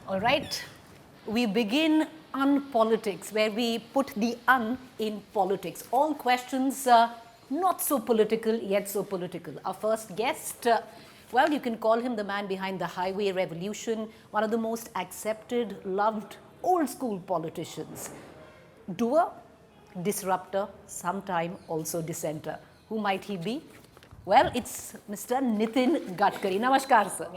All right, we begin on politics, where we put the in politics. All questions not so political, yet so political. Our first guest, well, you can call him the man behind the highway revolution, one of the most accepted, loved, old school politicians. Doer, disruptor, sometime also dissenter. Who might he be? Well, it's Mr. Nitin Gadkari. Namaskar, sir.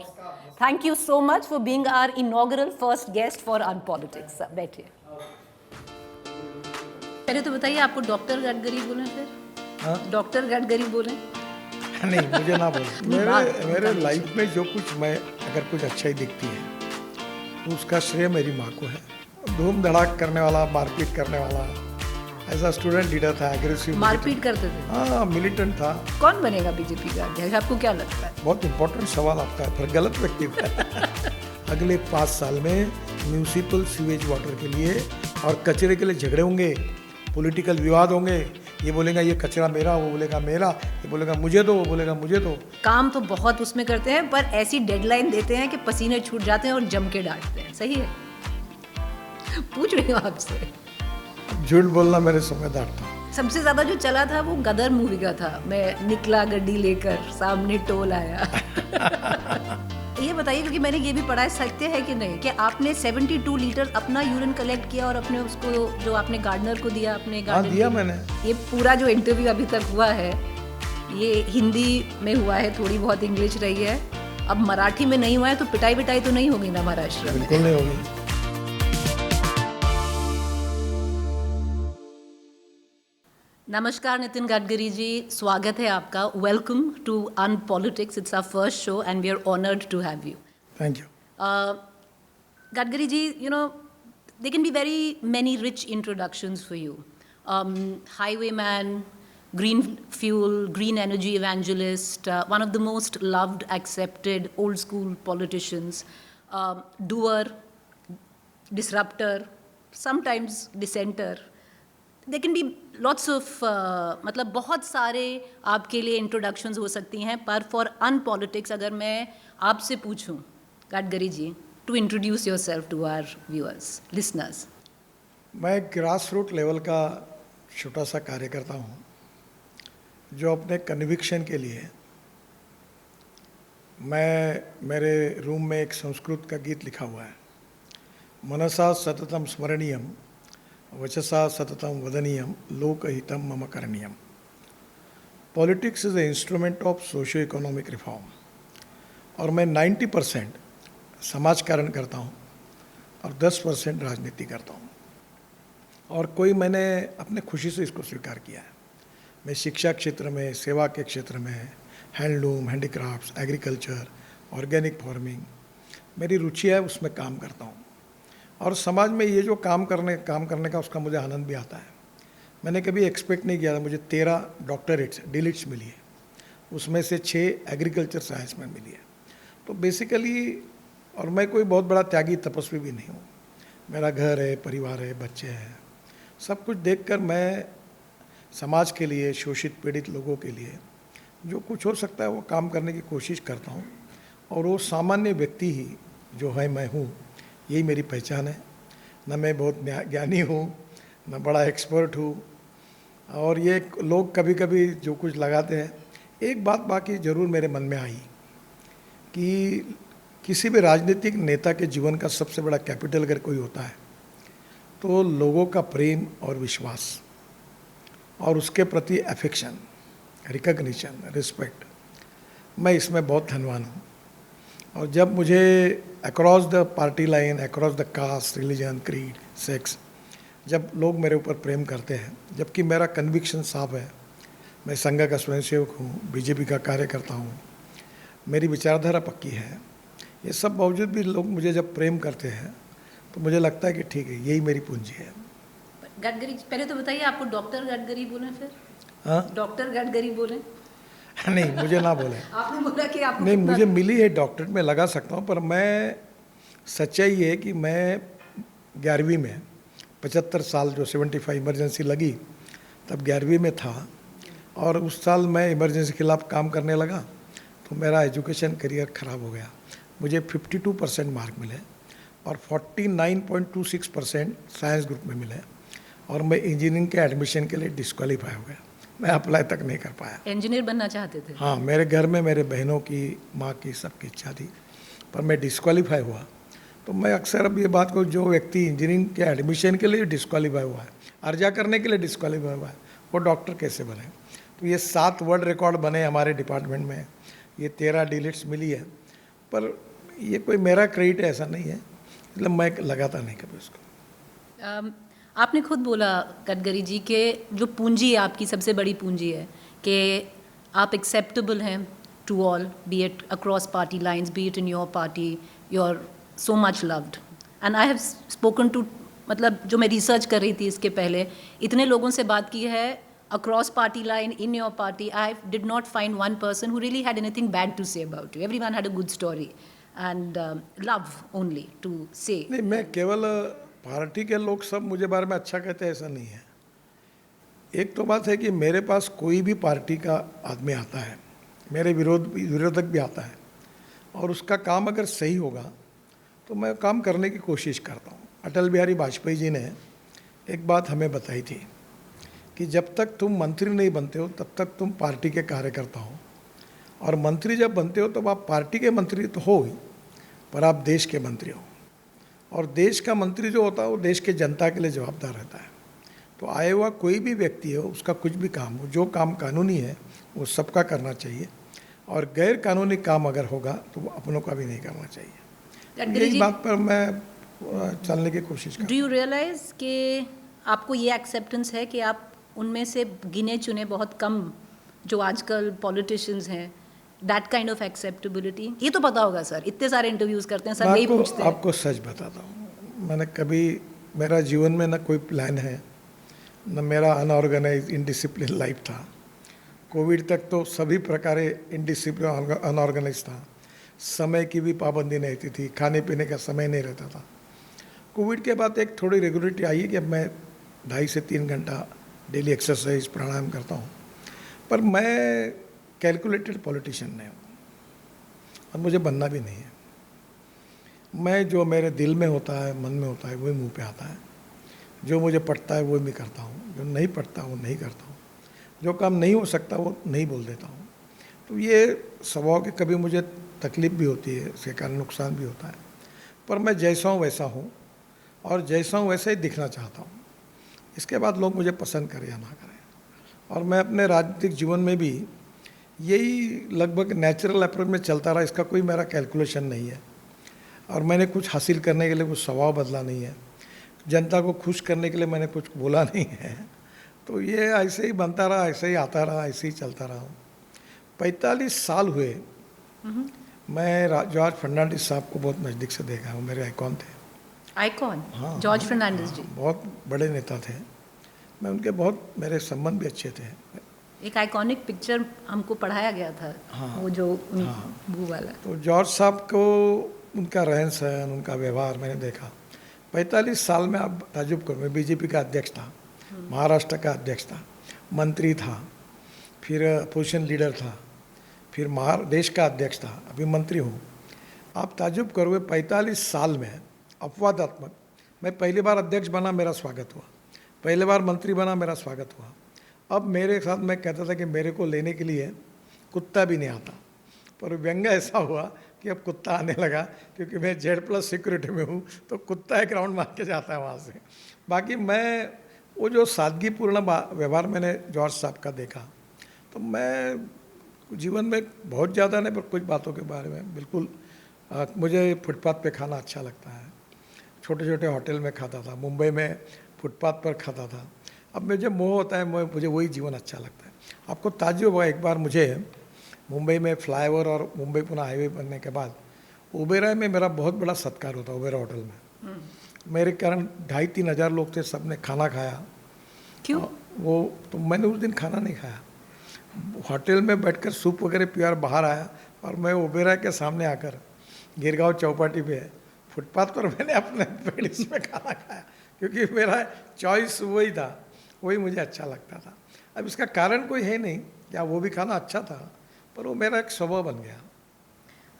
Thank you so much for being our inaugural first guest for Unpolitics. बैठिए. पहले तो बताइए, आपको doctor Gadkari बोलें फिर? Doctor Gadkari बोलें? नहीं, मुझे ना बोलें. मेरे लाइफ में जो कुछ मैं अगर कुछ अच्छाई दिखती है तो उसका श्रेय मेरी माँ को है. धूम धड़ाक करने वाला, मारपीट करने वाला, ऐसा स्टूडेंट लीडर था, एग्रेसिव. मारपीट करते थे? हाँ, मिलिटेंट था. कौन बनेगा बीजेपी का अध्यक्ष, आपको क्या लगता है? बहुत इंपॉर्टेंट सवाल आपका है, पर गलत व्यक्ति है. अगले 5 साल में म्यूनिसिपल सीवेज वाटर के लिए और कचरे के लिए झगड़े होंगे, पॉलिटिकल विवाद होंगे. ये बोलेगा ये कचरा मेरा, वो बोलेगा मेरा, ये बोलेगा मुझे दो, वो बोलेगा मुझे दो. काम तो बहुत उसमें करते हैं, पर ऐसी डेडलाइन देते हैं कि पसीने छूट जाते हैं और जम के डांटते हैं. सही है? पूछ रही हूँ आपसे. झूठ बोलना मेरे समझदार था. सबसे ज्यादा जो चला था वो गदर मूवी का था. मैं निकला गड्डी लेकर, सामने टोल आया. ये बताइए, क्योंकि मैंने ये भी पढ़ा है, सत्य है कि नहीं, कि आपने 72 लीटर अपना यूरिन कलेक्ट किया और अपने उसको जो आपने गार्डनर को दिया, अपने गार्डन दिया मैंने. ये पूरा जो इंटरव्यू अभी तक हुआ है ये हिंदी में हुआ है, थोड़ी बहुत इंग्लिश रही है. अब मराठी में नहीं हुआ है तो पिटाई विटाई तो नहीं होगी ना महाराष्ट्र में? बिल्कुल नहीं होगी. नमस्कार नितिन गडकरी जी, स्वागत है आपका. Welcome to unpolitics. It's our first show and we are honoured to have you. Thank you. Gadkari ji, you know, there can be very many rich introductions for you. Highwayman, green fuel, green energy evangelist, one of the most loved, accepted, old school politicians, doer, disruptor, sometimes dissenter. There can be lots of मतलब बहुत सारे आपके लिए introductions हो सकती हैं, पर for अनपॉलिटिक्स अगर मैं आपसे पूछूं Gadkari ji, to introduce yourself to our viewers, listeners. मैं ग्रास रूट लेवल का छोटा सा कार्यकर्ता हूँ जो अपने कन्विक्शन के लिए, मेरे रूम में एक संस्कृत का गीत लिखा हुआ है, मनसा सततम स्मरणीयम वचसा सततम वदनीयम लोकहितम मम करणीयम. Politics is a instrument of socio economic reform. और मैं 90% समाजकारण करता हूँ और 10% राजनीति करता हूँ. और कोई मैंने अपने खुशी से इसको स्वीकार किया है. मैं शिक्षा क्षेत्र में, सेवा के क्षेत्र में, handloom, handicrafts, agriculture, organic farming, मेरी रुचि है, उसमें काम करता हूँ. और समाज में ये जो काम करने का उसका मुझे आनंद भी आता है. मैंने कभी एक्सपेक्ट नहीं किया था. मुझे 13 डॉक्टरेट्स, डिलिट्स मिली है, उसमें से 6 एग्रीकल्चर साइंस में मिली है. तो बेसिकली, और मैं कोई बहुत बड़ा त्यागी तपस्वी भी नहीं हूँ. मेरा घर है, परिवार है, बच्चे हैं, सब कुछ देखकर मैं समाज के लिए, शोषित पीड़ित लोगों के लिए जो कुछ हो सकता है वो काम करने की कोशिश करता हूँ. और वो सामान्य व्यक्ति ही जो है मैं हूँ, यही मेरी पहचान है. न मैं बहुत ज्ञानी हूँ, न बड़ा एक्सपर्ट हूँ. और ये लोग कभी कभी जो कुछ लगाते हैं, एक बात बाकी ज़रूर मेरे मन में आई कि किसी भी राजनीतिक नेता के जीवन का सबसे बड़ा कैपिटल अगर कोई होता है तो लोगों का प्रेम और विश्वास और उसके प्रति अफेक्शन, रिकग्निशन, रिस्पेक्ट. मैं इसमें बहुत धनवान हूँ. और जब मुझे across the party line, across the caste, religion, creed, sex, जब लोग मेरे ऊपर प्रेम करते हैं, जबकि मेरा कन्विक्शन साफ है, मैं संघ का स्वयंसेवक हूँ, बीजेपी का कार्यकर्ता हूँ, मेरी विचारधारा पक्की है, ये सब बावजूद भी लोग मुझे जब प्रेम करते हैं तो मुझे लगता है कि ठीक है, यही मेरी पूंजी है. गडकरी, पहले तो बताइए, आपको डॉक्टर गडकरी बोलें फिर? हाँ, डॉक्टर गडकरी बोलें? नहीं, मुझे ना बोले. आपने बोला कि आपको नहीं, मुझे मिली है डॉक्टरेट, में लगा सकता हूँ. पर मैं, सच्चाई है कि मैं 11वीं में 75 साल जो 75 इमरजेंसी लगी, तब 11वीं में था. और उस साल मैं इमरजेंसी के खिलाफ काम करने लगा तो मेरा एजुकेशन करियर ख़राब हो गया. मुझे 52% मार्क मिले. और 49.26% साइंस ग्रुप में मिले और मैं इंजीनियरिंग के एडमिशन के लिए डिस्क्वालीफाई हो गया। मैं अप्लाई तक नहीं कर पाया। इंजीनियर बनना चाहते थे? हाँ, मेरे घर में मेरे बहनों की, माँ की, सबकी इच्छा थी, पर मैं डिस्क्वालीफाई हुआ। तो मैं अक्सर अब ये बात को, जो व्यक्ति इंजीनियरिंग के एडमिशन के लिए डिस्क्वालीफाई हुआ है, अर्जा करने के लिए डिस्क्वालीफाई हुआ है, वो डॉक्टर कैसे बने? तो ये 7 वर्ल्ड रिकॉर्ड बने हमारे डिपार्टमेंट में, ये 13 डिलीट्स मिली है, पर ये कोई मेरा क्रेडिट ऐसा नहीं है, मतलब मैं लगाता नहीं कभी उसको। आपने खुद बोला गडकरी जी के जो पूंजी है आपकी, सबसे बड़ी पूंजी है कि आप एक्सेप्टेबल हैं to all, be it across party lines, be it in your party, you are so much loved. And I have spoken to, मतलब जो मैं रिसर्च कर रही थी इसके पहले, इतने लोगों से बात की है across party line, in your party, I did not find one person who really had anything bad to say about you. Everyone had a good story and love only to say. नहीं, मैं केवल party के लोग सब मुझे बारे में अच्छा कहते हैं ऐसा नहीं है। एक तो बात है कि मेरे पास कोई भी पार्टी का आदमी आता है, मेरे विरोधक भी आता है, और उसका काम अगर सही होगा तो मैं काम करने की कोशिश करता हूँ। अटल बिहारी वाजपेयी जी ने एक बात हमें बताई थी कि जब तक तुम मंत्री नहीं बनते हो तब तक तुम पार्टी के कार्यकर्ता हो, और मंत्री जब बनते हो तब आप पार्टी के मंत्री तो हो ही, पर आप देश के मंत्री हो, और देश का मंत्री जो होता है वो देश के जनता के लिए जवाबदार रहता है। तो आया हुआ कोई भी व्यक्ति हो, उसका कुछ भी काम हो, जो काम कानूनी है वो सबका करना चाहिए, और गैर कानूनी काम अगर होगा तो वो अपनों का भी नहीं करना चाहिए। यही बात पर मैं चलने की कोशिश करता हूँ। डू यू रियलाइज कि आपको ये एक्सेप्टेंस है कि आप उनमें से गिने चुने बहुत कम जो आजकल पॉलिटिशियंस हैं, दैट काइंड ऑफ एक्सेप्टेबिलिटी? ये तो पता होगा सर, इतने सारे इंटरव्यूज करते हैं, सब यही पूछते हैं। आपको सच बताता हूँ, मैंने कभी, मेरा जीवन में न कोई प्लान है, न मेरा अनऑर्गेनाइज इनडिसिप्लिन लाइफ था। कोविड तक तो सभी प्रकार इनडिसिप्लिन अनऑर्गेनाइज था, समय की भी पाबंदी नहीं रहती थी, खाने पीने का समय नहीं रहता था। कोविड के बाद एक थोड़ी रेगुलरिटी आई है कि अब मैं 2.5 से 3 घंटा डेली एक्सरसाइज प्राणायाम करता हूँ, पर मैं कैलकुलेटेड पॉलिटिशियन नहीं हूँ और मुझे बनना भी नहीं है। मैं, जो मेरे दिल में होता है, मन में होता है, वही मुंह पे आता है। जो मुझे पड़ता है वो मैं करता हूँ, जो नहीं पड़ता वो नहीं करता हूँ, जो काम नहीं हो सकता वो नहीं बोल देता हूँ। तो ये स्वभाव के, कभी मुझे तकलीफ भी होती है, इसके कारण नुकसान भी होता है, पर मैं जैसा हूँ वैसा हूँ, और जैसा हूँ वैसा ही दिखना चाहता हूँ। इसके बाद लोग मुझे पसंद करें या ना करें। और मैं अपने राजनीतिक जीवन में भी यही लगभग नेचुरल अप्रोच में चलता रहा, इसका कोई मेरा कैलकुलेशन नहीं है, और मैंने कुछ हासिल करने के लिए कुछ स्वभाव बदला नहीं है, जनता को खुश करने के लिए मैंने कुछ बोला नहीं है। तो ये ऐसे ही बनता रहा, ऐसे ही आता रहा, ऐसे ही चलता रहा हूँ। 45 साल हुए मैं जॉर्ज फर्नांडिस साहब को बहुत नज़दीक से देखा हूँ, मेरे आइकॉन थे। आइकॉन? जॉर्ज फर्नांडिस जी बहुत बड़े नेता थे, मैं उनके बहुत, मेरे संबंध भी अच्छे थे। एक आइकॉनिक पिक्चर हमको पढ़ाया गया था, वो जो वो वाला। तो जॉर्ज साहब को, उनका रहन सहन, उनका व्यवहार मैंने देखा। 45 साल में आप ताजुब करो, मैं बीजेपी का अध्यक्ष था, महाराष्ट्र का अध्यक्ष था, मंत्री था, फिर अपोजिशन लीडर था, फिर देश का अध्यक्ष था, अभी मंत्री हूँ। आप ताजुब करोगे 45 साल में अपवादात्मक, मैं पहली बार अध्यक्ष बना, मेरा स्वागत हुआ, पहली बार मंत्री बना, मेरा स्वागत हुआ। अब मेरे साथ, मैं कहता था कि मेरे को लेने के लिए कुत्ता भी नहीं आता, पर व्यंग्य ऐसा हुआ कि अब कुत्ता आने लगा, क्योंकि मैं Z+ सिक्योरिटी में हूँ, तो कुत्ता एक राउंड मार के जाता है वहाँ से। बाकी मैं, वो जो सादगीपूर्ण व्यवहार मैंने जॉर्ज साहब का देखा, तो मैं जीवन में बहुत ज़्यादा नहीं, पर कुछ बातों के बारे में बिल्कुल, मुझे फुटपाथ पे खाना अच्छा लगता है, छोटे छोटे होटल में खाता था, मुंबई में फुटपाथ पर खाता था। अब मुझे मोह होता है, मुझे वही जीवन अच्छा लगता है। आपको ताज्जुब हुआ, एक बार मुझे मुंबई में फ्लाईओवर और मुंबई पुणे हाईवे बनने के बाद ओबेरॉय में मेरा बहुत बड़ा सत्कार होता, ओबेरॉय होटल में। मेरे कारण 2,500-3 हज़ार लोग थे, सब ने खाना खाया। क्यों? वो तो मैंने उस दिन खाना नहीं खाया, होटल में बैठकर सूप वगैरह पिया और बाहर आया, और मैं ओबेरॉय के सामने आकर गिरगांव चौपाटी पे फुटपाथ पर मैंने अपने पेड़िस में खाना खाया, क्योंकि मेरा चॉइस वही था, वही मुझे अच्छा लगता था। अब इसका कारण कोई है नहीं, क्या वो भी खाना अच्छा था, पर वो मेरा एक स्वभाव बन गया।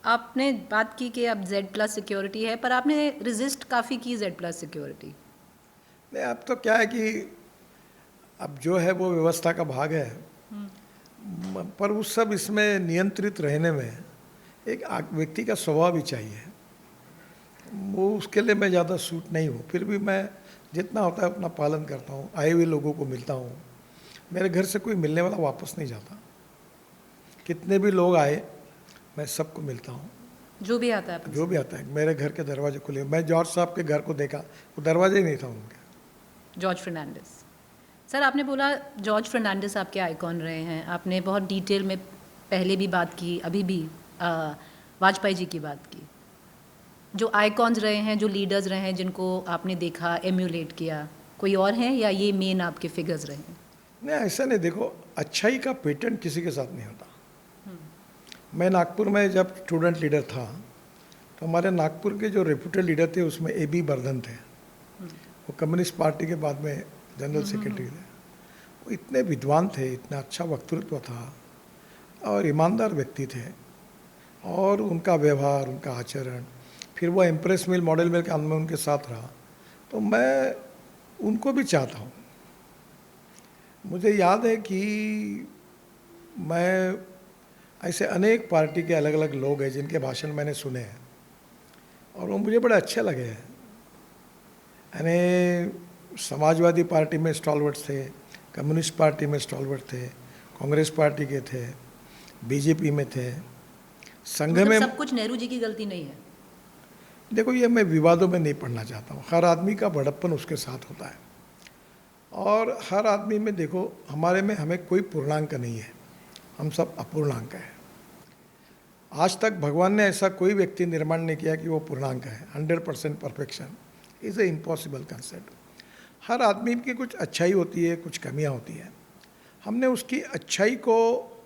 आपने बात की कि अब Z+ सिक्योरिटी है, पर आपने रेजिस्ट काफ़ी की Z+ सिक्योरिटी। नहीं, अब तो क्या है कि अब जो है वो व्यवस्था का भाग है, पर उस सब इसमें नियंत्रित रहने में एक व्यक्ति का स्वभाव भी चाहिए। वो उसके लिए मैं ज़्यादा सूट नहीं हूँ, फिर भी मैं जितना होता है अपना पालन करता हूँ, आए हुए लोगों को मिलता हूँ। मेरे घर से कोई मिलने वाला वापस नहीं जाता, कितने भी लोग आए मैं सबको मिलता हूँ, जो भी आता है आपके जो भी आता है। मेरे घर के दरवाजे खुले, मैं जॉर्ज साहब के घर को देखा, वो दरवाजे ही नहीं था उनके। जॉर्ज फर्नांडिस। सर, आपने बोला जॉर्ज फर्नांडिस आपके आइकॉन रहे हैं, आपने बहुत डिटेल में पहले भी बात की, अभी भी वाजपेयी जी की बात की। जो आइकॉन्स रहे हैं, जो लीडर्स रहे हैं, जिनको आपने देखा, एम्यूलेट किया, कोई और हैं या ये मेन आपके फिगर्स रहे हैं? नहीं, ऐसा नहीं। देखो, अच्छाई का पेटेंट किसी के साथ नहीं होता। मैं नागपुर में जब स्टूडेंट लीडर था तो हमारे नागपुर के जो रेप्यूटेड लीडर थे उसमें AB बर्धन थे, वो कम्युनिस्ट पार्टी के बाद में जनरल सेक्रेटरी थे। वो इतने विद्वान थे, इतना अच्छा वक्तृत्व था और ईमानदार व्यक्ति थे, और उनका व्यवहार, उनका आचरण, फिर वो एम्प्रेस मिल, मॉडल मिल के अंदर में उनके साथ रहा, तो मैं उनको भी चाहता हूँ। मुझे याद है कि मैं ऐसे अनेक पार्टी के अलग अलग लोग हैं जिनके भाषण मैंने सुने हैं और वो मुझे बड़े अच्छे लगे हैं। यानी समाजवादी पार्टी में स्टॉलवर्ड थे, कम्युनिस्ट पार्टी में स्टॉलवर्ड थे, कांग्रेस पार्टी के थे, BJP में थे, संघ में। सब कुछ नेहरू जी की गलती नहीं है? देखो, ये मैं विवादों में नहीं पढ़ना चाहता हूँ। हर आदमी का बड़प्पन उसके साथ होता है, और हर आदमी में देखो, हमारे में हमें कोई पूर्णांक नहीं है, हम सब अपूर्णांक हैं। आज तक भगवान ने ऐसा कोई व्यक्ति निर्माण नहीं किया कि वो पूर्णांक है। 100% perfection is a impossible concept. हर आदमी की कुछ अच्छाई होती है, कुछ कमियां होती है। हमने उसकी अच्छाई को,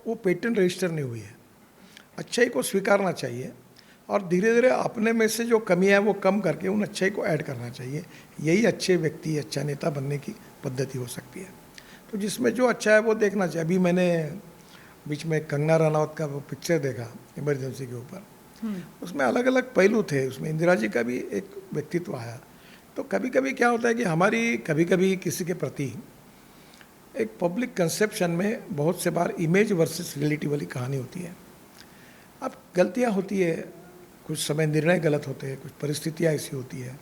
वो पेटेंट रजिस्टर नहीं हुई है, अच्छाई को स्वीकारना चाहिए और धीरे धीरे अपने में से जो कमियां हैं वो कम करके उन अच्छाई को ऐड करना चाहिए। यही अच्छे व्यक्ति, अच्छा नेता बनने की पद्धति हो सकती है। तो जिसमें जो अच्छा है वो देखना चाहिए। अभी मैंने बीच में कंगना रनावत का वो पिक्चर देखा इमरजेंसी के ऊपर, उसमें अलग अलग पहलू थे, उसमें इंदिरा जी का भी एक व्यक्तित्व आया। तो कभी कभी क्या होता है कि हमारी कभी कभी किसी के प्रति एक पब्लिक कंसेप्शन में बहुत से बार इमेज वर्सेस रियलिटी वाली कहानी होती है। अब गलतियां होती है, कुछ समय निर्णय गलत होते हैं, कुछ परिस्थितियां ऐसी होती है,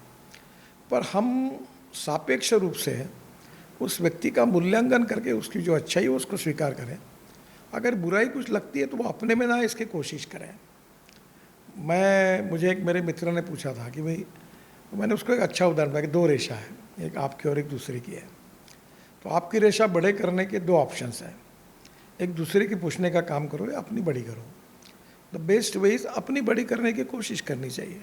पर हम सापेक्ष रूप से उस व्यक्ति का मूल्यांकन करके उसकी जो अच्छाई है उसको स्वीकार करें। अगर बुराई कुछ लगती है तो वो अपने में ना इसकी कोशिश करें। मुझे एक मेरे मित्र ने पूछा था कि भाई, तो मैंने उसको एक अच्छा उदाहरण दिया कि 2 रेशा है, एक आपकी और एक दूसरे की है। तो आपकी रेशा बड़े करने के 2 ऑप्शंस हैं, एक दूसरे की पूछने का काम करो या अपनी बड़ी करो। द बेस्ट वे इज अपनी बड़ी करने की कोशिश करनी चाहिए।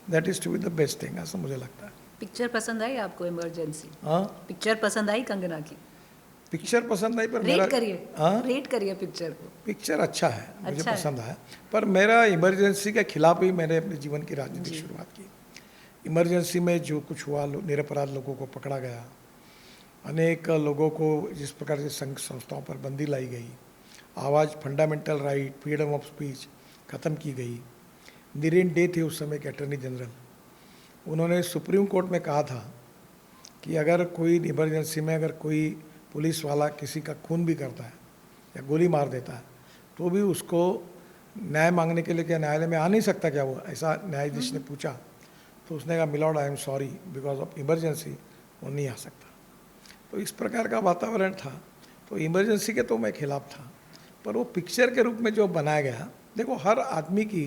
That is to be the best thing, ऐसा मुझे लगता है। पिक्चर पसंद आई आपको इमरजेंसी? हाँ, पिक्चर पसंद आई कंगना की? पिक्चर पसंद आई, पर रेट करिए, हाँ, रेट करिए पिक्चर को। पिक्चर अच्छा है, मुझे अच्छा पसंद आया, पर मेरा इमरजेंसी के खिलाफ ही मैंने अपने जीवन की राजनीतिक शुरुआत की। इमरजेंसी में जो कुछ हुआ, निरपराध लोगों को पकड़ा गया, अनेक लोगों को जिस प्रकार से संघ संस्थाओं पर बंदी लाई गई, आवाज़, fundamental right, freedom of speech ख़त्म की गई। नीरेन डे थे उस समय के अटर्नी जनरल, उन्होंने सुप्रीम कोर्ट में कहा था कि अगर कोई इमरजेंसी में अगर कोई पुलिस वाला किसी का खून भी करता है या गोली मार देता है तो भी उसको न्याय मांगने के लिए क्या न्यायालय में आ नहीं सकता क्या? वो ऐसा न्यायाधीश ने पूछा, तो उसने कहा, milord, I am sorry, because of emergency वो नहीं आ सकता। तो इस प्रकार का वातावरण था। तो इमरजेंसी के तो मैं खिलाफ था, पर वो पिक्चर के रूप में जो बनाया गया, देखो हर आदमी की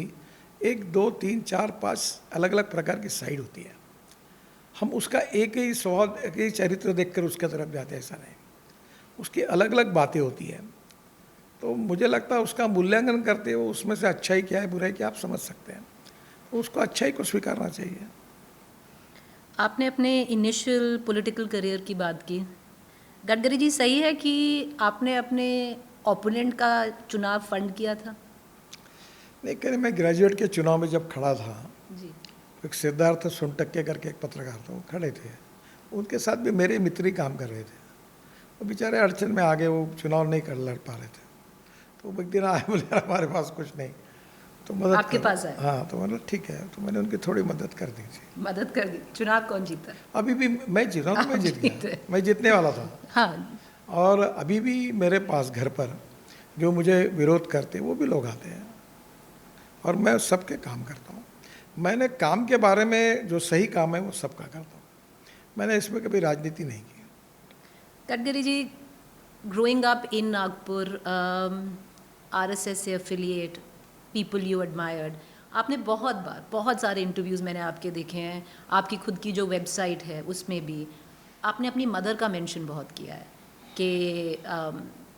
1, 2, 3, 4, 5 अलग अलग प्रकार की साइड होती है। हम उसका एक ही स्वभाव, एक ही चरित्र देखकर उसके तरफ जाते हैं, ऐसा नहीं। उसकी अलग अलग बातें होती हैं। तो मुझे लगता है उसका मूल्यांकन करते हुए उसमें से अच्छाई क्या है, बुराई क्या, आप समझ सकते हैं। तो उसको अच्छाई को स्वीकारना चाहिए। आपने अपने इनिशियल पॉलिटिकल करियर की बात की। गडकरी जी, सही है कि आपने अपने ओपोनेंट का चुनाव फंड किया था? नहीं, कहीं मैं ग्रेजुएट के चुनाव में जब खड़ा था, जी। एक सिद्धार्थ सोनटक्के करके एक पत्रकार थे, वो खड़े थे, उनके साथ भी मेरे मित्र ही काम कर रहे थे। वो बेचारे अड़चन में आ गए, वो चुनाव नहीं लड़ पा रहे थे। तो एक दिन आए, बोले हमारे पास कुछ नहीं, तो मदद आपके पास आए? हाँ, तो मतलब ठीक है, तो मैंने उनकी थोड़ी मदद कर दी थी। मदद कर दी। चुनाव कौन जीता? अभी भी मैं जीत रहा हूँ, तो मैं आप जीत जीते। गया, मैं जीतने वाला था। हाँ। और अभी भी मेरे पास घर पर जो मुझे विरोध करते हैं वो भी लोग आते हैं, और मैं सबके काम करता हूँ। मैंने काम के बारे में जो सही काम है वो सबका करता हूँ, मैंने इसमें कभी राजनीति नहीं की। Gadkari ji, growing up in Nagpur, RSS से affiliate, people you admired, आपने बहुत सारे इंटरव्यूज़ मैंने आपके देखे हैं, आपकी खुद की जो वेबसाइट है उसमें भी आपने अपनी मदर का मेंशन बहुत किया है कि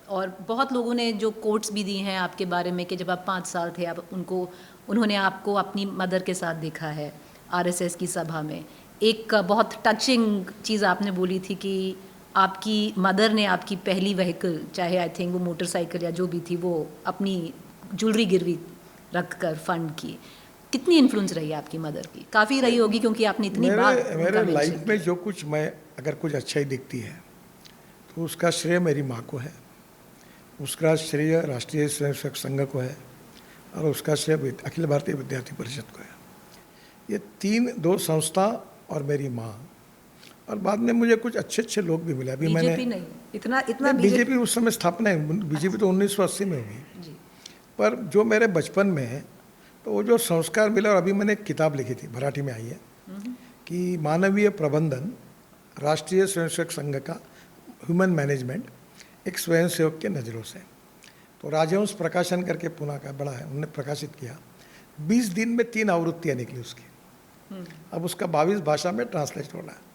और बहुत लोगों ने जो कोट्स भी दी हैं आपके बारे में कि जब आप 5 साल थे आप उन्होंने आपको अपनी मदर के साथ देखा है RSS की सभा में। एक बहुत टचिंग चीज़ आपने बोली थी कि आपकी मदर ने आपकी पहली व्हीकल, चाहे आई थिंक वो मोटरसाइकिल या जो भी थी, वो अपनी ज्वेलरी गिरवी रख कर फंड की। कितनी इन्फ्लुएंस रही है आपकी मदर की? काफ़ी रही होगी क्योंकि आपने इतनी बार मेरे लाइफ में जो कुछ मैं अगर कुछ अच्छाई दिखती है तो उसका श्रेय मेरी माँ को है, उसका श्रेय राष्ट्रीय स्वयंसेवक संघ को है, और उसका श्रेय अखिल भारतीय विद्यार्थी परिषद को है। ये दो संस्था और मेरी माँ, और बाद में मुझे कुछ अच्छे लोग भी मिले। अभी मैंने नहीं, इतना बीजेपी उस समय स्थापना है, बीजेपी तो 1980 में हुई, पर जो मेरे बचपन में है तो वो जो संस्कार मिला। और अभी मैंने एक किताब लिखी थी, मराठी में आई है, कि मानवीय प्रबंधन राष्ट्रीय स्वयंसेवक संघ का ह्यूमन मैनेजमेंट एक स्वयंसेवक के नज़रों से। तो राजहंस प्रकाशन करके पुणे का बड़ा है, उन्होंने प्रकाशित किया। 20 दिन में 3 आवृत्तियाँ निकली उसकी। अब उसका 22 भाषा में ट्रांसलेट हो रहा है।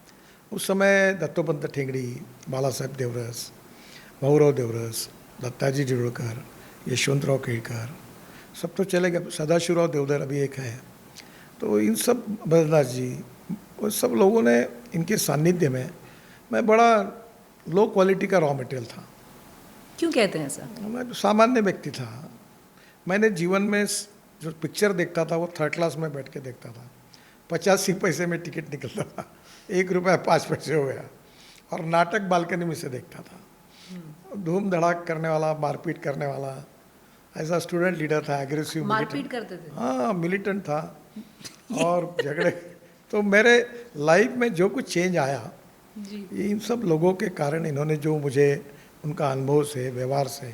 उस समय दत्तोपंत ठेंगड़ी, बाला साहेब देवरस, भाऊराव देवरस, दत्ताजी डिडोळकर, यशवंतराव केळकर, सब तो चले गए। सदाशिवराव देवधर अभी एक है। तो इन सब, भरतदास जी, वो सब लोगों ने, इनके सानिध्य में मैं बड़ा लो क्वालिटी का रॉ मटेरियल था। क्यों कहते हैं ऐसा? मैं तो सामान्य व्यक्ति था। मैंने जीवन में जो पिक्चर देखता था वो 3rd क्लास में बैठ के देखता था। 85 पैसे में टिकट निकलता था, 1 रुपया 5 पैसे हो गया। और नाटक बालकनी में से देखता था। धूम धड़ाक करने वाला, मारपीट करने वाला, ऐसा स्टूडेंट लीडर था, एग्रेसिव। मारपीट करते थे? हाँ, मिलिटेंट था और झगड़े। तो मेरे लाइफ में जो कुछ चेंज आया ये इन सब लोगों के कारण, इन्होंने जो मुझे उनका अनुभव से, व्यवहार से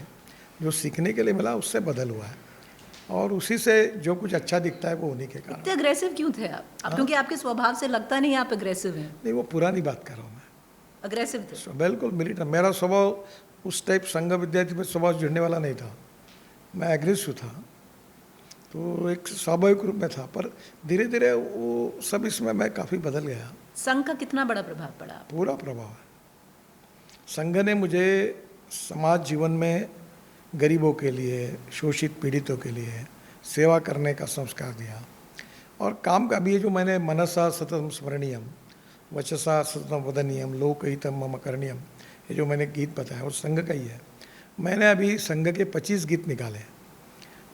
जो सीखने के लिए मिला उससे बदल हुआ है। और उसी से जो कुछ अच्छा दिखता है वो उन्हीं के कारण। इतने अग्रेसिव क्यों थे आप? क्योंकि आपके स्वभाव से लगता नहीं आप अग्रेसिव हैं। नहीं, वो पुरानी बात कर रहा हूँ मैं। अग्रेसिव थे? बिल्कुल मिलिटेंट। मेरा स्वभाव उस टाइप संघ विद्यार्थी में स्वभाव जुड़ने वाला नहीं था। मैं एग्रेसिव था, तो एक स्वाभाविक रूप में था। पर धीरे धीरे वो सब इसमें मैं काफ़ी बदल गया। संघ का कितना बड़ा प्रभाव पड़ा? पूरा प्रभाव है। संघ ने मुझे समाज जीवन में गरीबों के लिए, शोषित पीड़ितों के लिए सेवा करने का संस्कार दिया। और काम का भी ये जो मैंने मनसा सततम स्मरणीयम, वचसा सततम वदनीयम, लोकहितम मम करणीयम, ये जो मैंने गीत बताया वो संघ का ही है। मैंने अभी संघ के 25 गीत निकाले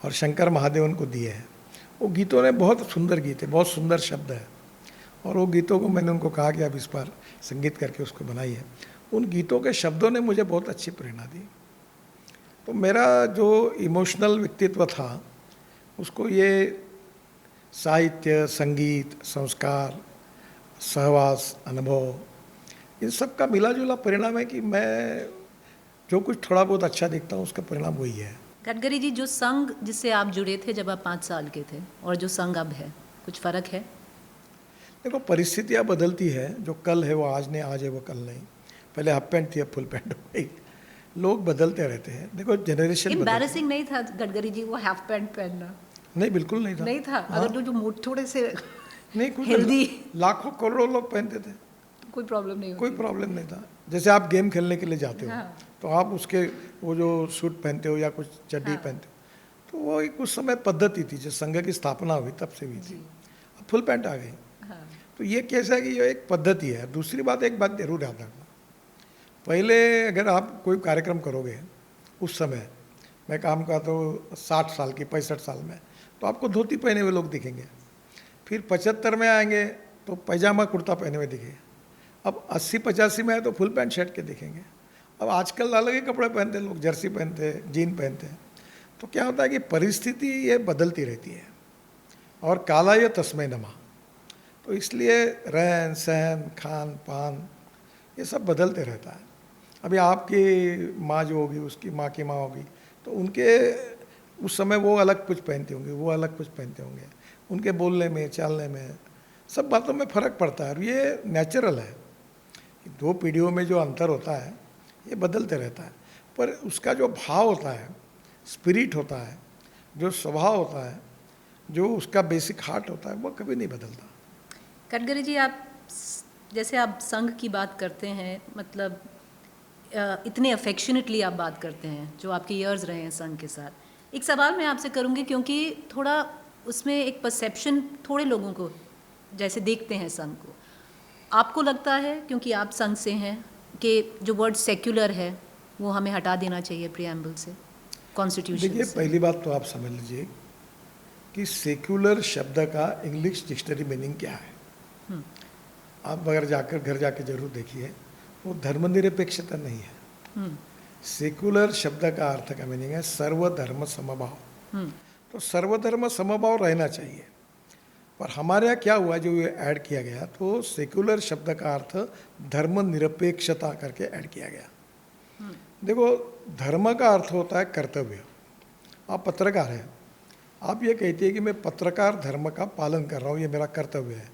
और शंकर महादेवन को दिए हैं। वो गीतों ने बहुत सुंदर गीत है, बहुत सुंदर शब्द है। और वो गीतों को मैंने उनको कहा कि आप इस पर संगीत करके उसको बनाइए। उन गीतों के शब्दों ने मुझे बहुत अच्छी प्रेरणा दी। तो मेरा जो इमोशनल व्यक्तित्व था उसको ये साहित्य, संगीत, संस्कार, सहवास, अनुभव, इन सब का मिला जुला परिणाम है कि मैं जो कुछ थोड़ा बहुत अच्छा दिखता हूँ उसका परिणाम वही है। गडकरी जी, जो संघ जिससे आप जुड़े थे जब आप 5 साल के थे और जो संघ अब है, कुछ फ़र्क है? देखो, परिस्थितियाँ बदलती है। जो कल है वो आज नहीं, आज है वो कल नहीं। पहले हाफ पैंट थी, अब फुल पैंट हो गई। लोग बदलते रहते हैं। देखो, जनरेशन एम्बैरेसिंग नहीं था गडकरी जी वो हाफ पैंट पहनना? नहीं, बिल्कुल नहीं था। नहीं था? अगर जो थोड़े से नहीं, कुछ हेल्दी, लाखों करोड़ों लोग पहनते थे, कोई प्रॉब्लम नहीं कोई प्रॉब्लम नहीं था। जैसे आप गेम खेलने के लिए जाते हो, हाँ। तो आप उसके वो जो सूट पहनते हो या कुछ चड्डी पहनते हो, तो वो एक उस समय पद्धति थी। जब संघ की स्थापना हुई तब से हुई थी। अब फुल पैंट आ गई। तो ये कैसा है कि ये एक पद्धति है। दूसरी बात, एक बात जरूर याद रखना, पहले अगर आप कोई कार्यक्रम करोगे, उस समय मैं काम करता हूँ 60 साल की, 65 साल में, तो आपको धोती पहने हुए लोग दिखेंगे। फिर 75 में आएंगे तो पैजामा कुर्ता पहने हुए दिखेंगे। अब 80-85 में आए तो फुल पैंट शर्ट के दिखेंगे। अब आजकल अलग ही कपड़े पहनते हैं लोग, जर्सी पहनते हैं, जीन पहनते हैं। तो क्या होता है कि परिस्थिति ये बदलती रहती है, और काला ये तस्मै नमा, तो इसलिए रहन सहन खान पान ये सब बदलते रहता है। अभी आपकी माँ जो होगी, उसकी माँ की माँ होगी, तो उनके उस समय वो अलग कुछ पहनते होंगे, वो अलग कुछ पहनते होंगे, उनके बोलने में चालने में सब बातों में फ़र्क पड़ता है। और ये नेचुरल है, दो पीढ़ियों में जो अंतर होता है ये बदलते रहता है, पर उसका जो भाव होता है, स्पिरिट होता है, जो स्वभाव होता है, जो उसका बेसिक हार्ट होता है, वो कभी नहीं बदलता। गडकरी जी, जैसे आप संघ की बात करते हैं, मतलब इतने अफेक्शनेटली आप बात करते हैं, जो आपके ईयर्स रहे हैं संघ के साथ। एक सवाल मैं आपसे करूंगी, क्योंकि थोड़ा उसमें एक परसेप्शन थोड़े लोगों को जैसे देखते हैं संघ को, आपको लगता है क्योंकि आप संघ से हैं कि जो वर्ड सेक्युलर है वो हमें हटा देना चाहिए प्रियम्बल से, कॉन्स्टिट्यूशन देखिए, से? पहली बात तो आप समझ लीजिए कि सेक्युलर शब्द का इंग्लिश डिक्शनरी मीनिंग क्या है। आप अगर जाकर घर जाके जरूर देखिए, वो धर्मनिरपेक्षता नहीं है। सेक्युलर शब्द का अर्थ का मीनिंग है सर्वधर्म समभाव। तो सर्वधर्म समभाव रहना चाहिए, पर हमारे यहाँ क्या हुआ, जो ये ऐड किया गया, तो सेक्युलर शब्द का अर्थ धर्मनिरपेक्षता करके ऐड किया गया। देखो, धर्म का अर्थ होता है कर्तव्य। आप पत्रकार हैं, आप ये कहते हैं कि मैं पत्रकार धर्म का पालन कर रहा हूँ, ये मेरा कर्तव्य है।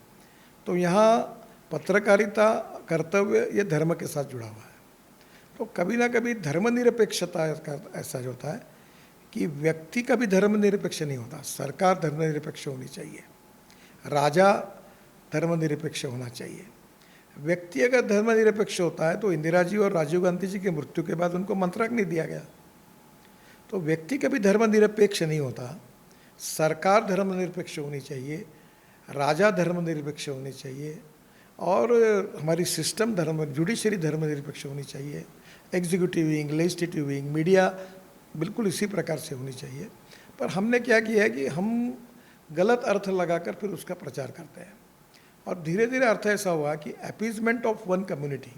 तो यहाँ पत्रकारिता, कर्तव्य, ये धर्म के साथ जुड़ा हुआ है। तो कभी ना कभी धर्मनिरपेक्षता का ऐसा जो होता है कि व्यक्ति कभी धर्मनिरपेक्ष नहीं होता, सरकार धर्मनिरपेक्ष होनी चाहिए, राजा धर्मनिरपेक्ष होना चाहिए। व्यक्ति अगर धर्मनिरपेक्ष होता है तो इंदिरा जी और राजीव गांधी जी की मृत्यु के बाद उनको मंत्राग्नि दिया गया। तो व्यक्ति कभी धर्मनिरपेक्ष नहीं होता, सरकार धर्मनिरपेक्ष होनी चाहिए, राजा धर्मनिरपेक्ष होनी चाहिए, और हमारी सिस्टम जुडिशरी धर्मनिरपेक्ष होनी चाहिए, executive wing, legislative wing, media बिल्कुल इसी प्रकार से होनी चाहिए। पर हमने क्या किया है कि हम गलत अर्थ लगाकर फिर उसका प्रचार करते हैं, और धीरे धीरे अर्थ ऐसा हुआ कि अपीजमेंट ऑफ वन कम्युनिटी,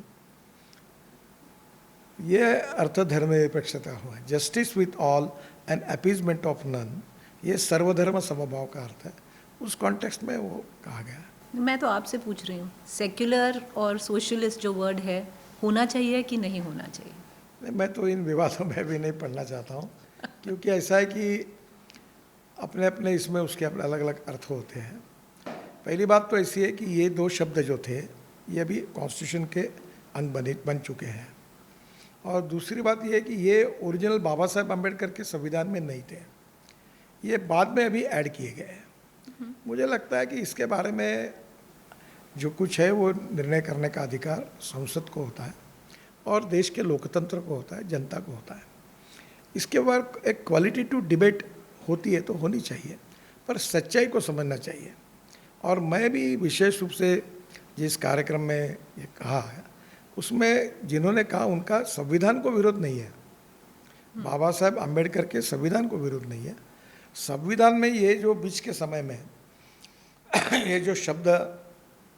ये अर्थ धर्मनिरपेक्षता हुआ। Justice with all and appeasement of none, ये सर्वधर्म समभाव का अर्थ है। उस कॉन्टेक्स्ट में वो कहा गया है। मैं तो आपसे पूछ रही हूँ, सेक्युलर और सोशलिस्ट जो वर्ड है, होना चाहिए कि नहीं होना चाहिए? मैं तो इन विवादों में भी नहीं पढ़ना चाहता हूँ, क्योंकि ऐसा है कि अपने अपने इसमें उसके अपने अलग अलग अर्थ होते हैं। पहली बात तो ऐसी है कि ये दो शब्द जो थे ये अभी कॉन्स्टिट्यूशन के अंग बन चुके हैं, और दूसरी बात ये है कि ये ओरिजिनल बाबा साहेब अम्बेडकर के संविधान में नहीं थे, ये बाद में अभी ऐड किए गए हैं। मुझे लगता है कि इसके बारे में जो कुछ है वो निर्णय करने का अधिकार संसद को होता है, और देश के लोकतंत्र को होता है, जनता को होता है। इसके बाद एक क्वालिटेटिव डिबेट होती है तो होनी चाहिए, पर सच्चाई को समझना चाहिए। और मैं भी विशेष रूप से जिस कार्यक्रम में ये कहा है, उसमें जिन्होंने कहा उनका संविधान को विरोध नहीं है, बाबा साहेब अम्बेडकर के संविधान को विरोध नहीं है। संविधान में ये जो बीच के समय में ये जो शब्द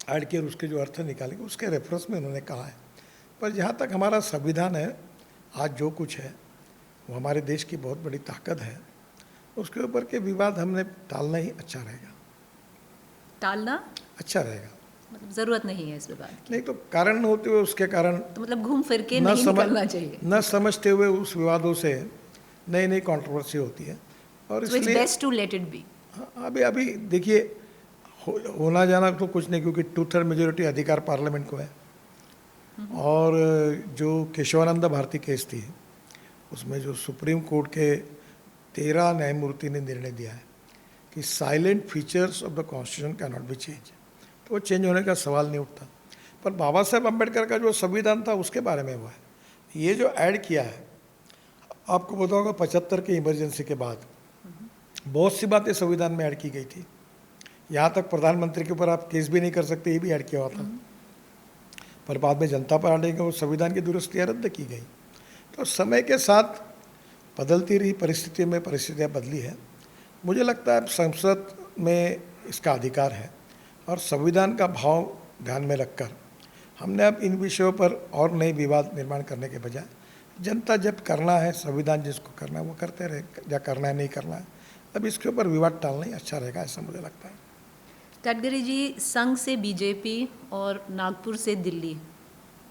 ऐड किए, उसके जो अर्थ निकाले, उसके रेफरेंस में उन्होंने कहा है। पर जहाँ तक हमारा संविधान है, आज जो कुछ है वो हमारे देश की बहुत बड़ी ताकत है, उसके ऊपर के विवाद हमने टालना ही अच्छा रहेगा। टालना अच्छा रहेगा, मतलब ज़रूरत नहीं है इस विवाद की? नहीं तो कारण होते हुए उसके कारण तो मतलब घूम फिर के नहीं निकलना चाहिए, न समझते हुए उस विवादों से नई नई कंट्रोवर्सी होती है, और इसलिए best to let it be. अभी देखिए, होना जाना तो कुछ नहीं, क्योंकि 2/3 मेजोरिटी अधिकार पार्लियामेंट को है। और जो केशवानंद भारती केस थी, उसमें जो सुप्रीम कोर्ट के 13 न्यायमूर्ति ने निर्णय दिया है कि salient features of the constitution can not be change, तो वो चेंज होने का सवाल नहीं उठता। पर बाबा साहेब अम्बेडकर का जो संविधान था उसके बारे में हुआ है। ये जो ऐड किया है, आपको पता होगा 75 के इमरजेंसी के बाद बहुत सी बातें संविधान में ऐड की गई थी, यहाँ तक प्रधानमंत्री के ऊपर आप केस भी नहीं कर सकते, ये भी ऐड किया हुआ था। पर बाद में जनता पार्टी के वो संविधान की दुरुस्तियाँ रद्द की गई। तो समय के साथ बदलती रही परिस्थितियों में परिस्थितियाँ बदली है। मुझे लगता है संसद में इसका अधिकार है, और संविधान का भाव ध्यान में रखकर हमने अब इन विषयों पर और नए विवाद निर्माण करने के बजाय जनता जब करना है, संविधान जिसको करना है वो करते रहे, या करना है नहीं करना है। अब इसके ऊपर विवाद टालना ही अच्छा रहेगा, ऐसा मुझे लगता है। गडकरी जी, संघ से बीजेपी और नागपुर से दिल्ली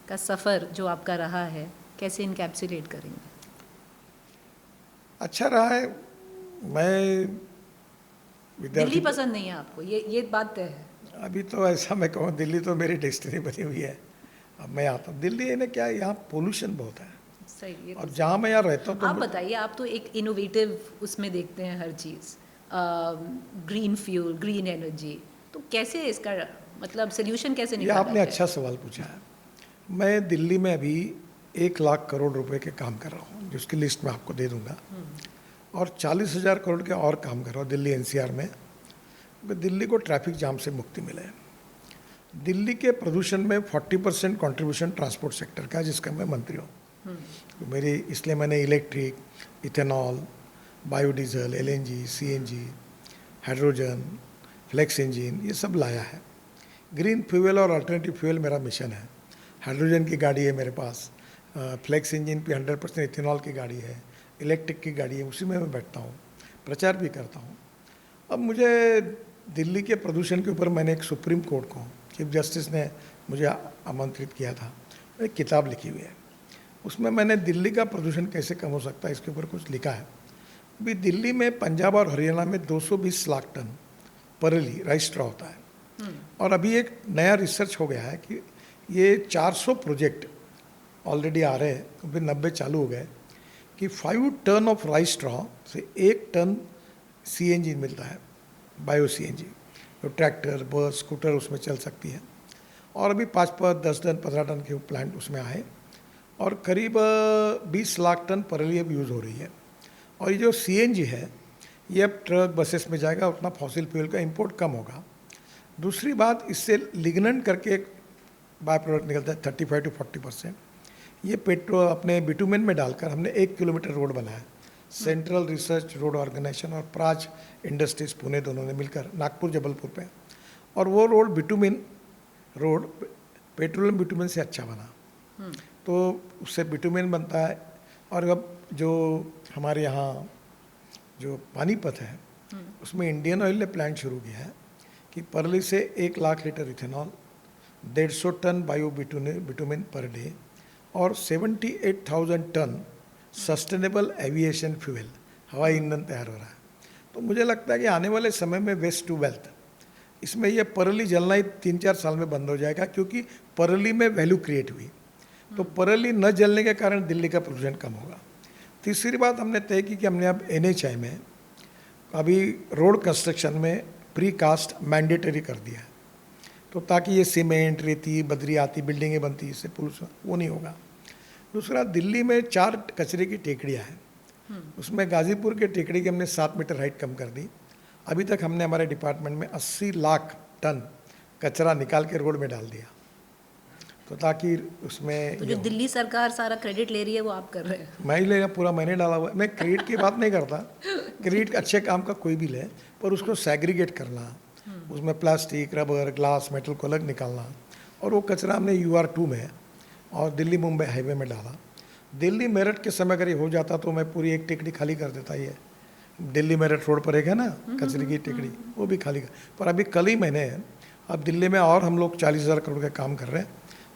का सफ़र जो आपका रहा है, कैसे इनकैप्सुलेट करेंगे? अच्छा रहा है। मैं दिल्ली विद्यार्थी, पसंद नहीं है आपको, ये बात तय है। अभी तो ऐसा मैं कहूँ, दिल्ली तो मेरी डेस्टिनी बनी हुई है। अब मैं आता हूँ दिल्ली, ने क्या है, यहाँ पोल्यूशन बहुत है, सही, ये और तो जहाँ मैं यहाँ रहता हूँ तो आप बताइए, आप तो एक इनोवेटिव उसमें देखते हैं हर चीज़, ग्रीन फ्यूल, ग्रीन एनर्जी, तो कैसे इसका मतलब सोल्यूशन कैसे ये निकाला आपने जाए? अच्छा सवाल पूछा है। मैं दिल्ली में अभी 1 लाख करोड़ रुपए के काम कर रहा हूँ, जिसकी लिस्ट मैं आपको दे दूंगा, और 40,000 करोड़ के और काम कर रहा हूँ दिल्ली एनसीआर में। दिल्ली को ट्रैफिक जाम से मुक्ति मिले। दिल्ली के प्रदूषण में 40% कंट्रीब्यूशन ट्रांसपोर्ट सेक्टर का है, जिसका मैं मंत्री हूँ। तो मेरी, इसलिए मैंने electric, ethanol, biodiesel, LNG, CNG, hydrogen, flex engine, ये सब लाया है। ग्रीन फ्यूल और अल्टरनेटिव फ्यूल मेरा मिशन है। हाइड्रोजन की गाड़ी है मेरे पास, फ्लेक्स इंजन पे 100% इथेनॉल की गाड़ी है, इलेक्ट्रिक की गाड़ी है, उसी में मैं बैठता हूँ, प्रचार भी करता हूँ। अब मुझे दिल्ली के प्रदूषण के ऊपर मैंने एक सुप्रीम कोर्ट को, चीफ जस्टिस ने मुझे आमंत्रित किया था, एक किताब लिखी हुई है, उसमें मैंने दिल्ली का प्रदूषण कैसे कम हो सकता है इसके ऊपर कुछ लिखा है। अभी दिल्ली में, पंजाब और हरियाणा में 220 लाख टन परली राइस स्ट्रॉ होता है, और अभी एक नया रिसर्च हो गया है कि ये 400 प्रोजेक्ट ऑलरेडी आ रहे हैं, अभी 90 चालू हो गए, कि 5 टन ऑफ राइस स्ट्रॉ से 1 टन सीएनजी मिलता है, बायो सीएनजी, जो ट्रैक्टर, बस, स्कूटर उसमें चल सकती है। और अभी 5, 10 टन, 15 टन के प्लांट उसमें आए, और करीब 20 लाख टन परली अब यूज़ हो रही है। और ये जो सीएनजी है, ये अब ट्रक, बसेस में जाएगा, उतना फॉसिल फ्यूल का इंपोर्ट कम होगा। दूसरी बात, इससे लिग्नेंट करके एक बाय प्रोडक्ट निकलता है 35 to 40%। ये पेट्रोल अपने बिटुमेन में डालकर हमने 1 किलोमीटर रोड बनाया, सेंट्रल रिसर्च रोड ऑर्गेनाइजेशन और प्राज इंडस्ट्रीज पुणे दोनों ने मिलकर, नागपुर जबलपुर पे। और वो road bitumen road, petroleum bitumen से अच्छा बना, तो उससे बिटुमेन बनता है। और अब जो हमारे यहाँ जो पानीपत है, उसमें इंडियन ऑयल ने प्लांट शुरू किया है कि परली से 1 lakh litre ethanol, 150 ton bio bitumen per day, और 78,000 टन सस्टेनेबल एविएशन फ्यूल, हवाई ईंधन तैयार हो रहा है। तो मुझे लगता है कि आने वाले समय में वेस्ट टू वेल्थ, इसमें ये परली जलना ही 3-4 साल में बंद हो जाएगा, क्योंकि परली में वैल्यू क्रिएट हुई। तो परली न जलने के कारण दिल्ली का प्रदूषण कम होगा। तीसरी बात हमने तय की कि हमने अब एनएचआई में अभी रोड कंस्ट्रक्शन में प्री कास्ट मैंडेटरी कर दिया है, तो ताकि ये सीमेंट, रेती, बदरी आती, बिल्डिंगें बनती, इससे पोल्यूशन वो नहीं होगा। दूसरा, दिल्ली में 4 कचरे की टेकड़ियाँ हैं, उसमें गाजीपुर के टेकड़ी की हमने 7 मीटर हाइट कम कर दी। अभी तक हमने हमारे डिपार्टमेंट में 80 लाख टन कचरा निकाल के रोड में डाल दिया, तो ताकि उसमें तो जो दिल्ली सरकार सारा क्रेडिट ले रही है वो आप कर रहे हैं? मैं ही लेगा, पूरा मैंने डाला हुआ है। मैं क्रेडिट की बात नहीं करता, क्रेडिट अच्छे काम का कोई भी ले, पर उसको सेग्रीगेट करना, उसमें प्लास्टिक, रबर, ग्लास, मेटल को अलग निकालना, और वो कचरा हमने UR2 में और दिल्ली मुंबई हाईवे में डाला। दिल्ली मेरठ के समय अगर ये हो जाता तो मैं पूरी एक टेकड़ी खाली कर देता। ये दिल्ली मेरठ रोड पर एक है ना कचरे की टेकड़ी, वो भी खाली कर, पर अभी कल ही मैंने, अब दिल्ली में और हम लोग 40,000 करोड़ का काम कर रहे हैं,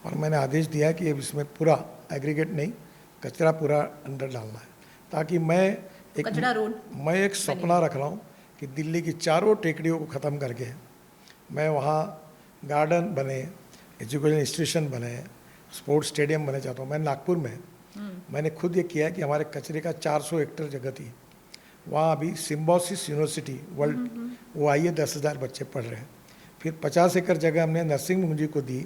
और मैंने आदेश दिया है कि अब इसमें पूरा एग्रीगेट नहीं, कचरा पूरा अंदर डालना है, ताकि मैं एक सपना रख रहा हूँ कि दिल्ली की चारों टेकड़ियों को ख़त्म करके मैं वहाँ गार्डन बने, एजुकेशन इंस्टीट्यूशन बने, स्पोर्ट्स स्टेडियम बने चाहता हूँ। मैं नागपुर में मैंने खुद ये किया है कि हमारे कचरे का 400 हेक्टेयर जगह थी, वहाँ अभी सिम्बोसिस यूनिवर्सिटी वर्ल्ड वो आई है, 10,000 बच्चे पढ़ रहे हैं। फिर 50 एकड़ जगह हमने नरसिंह मुंजी को दी,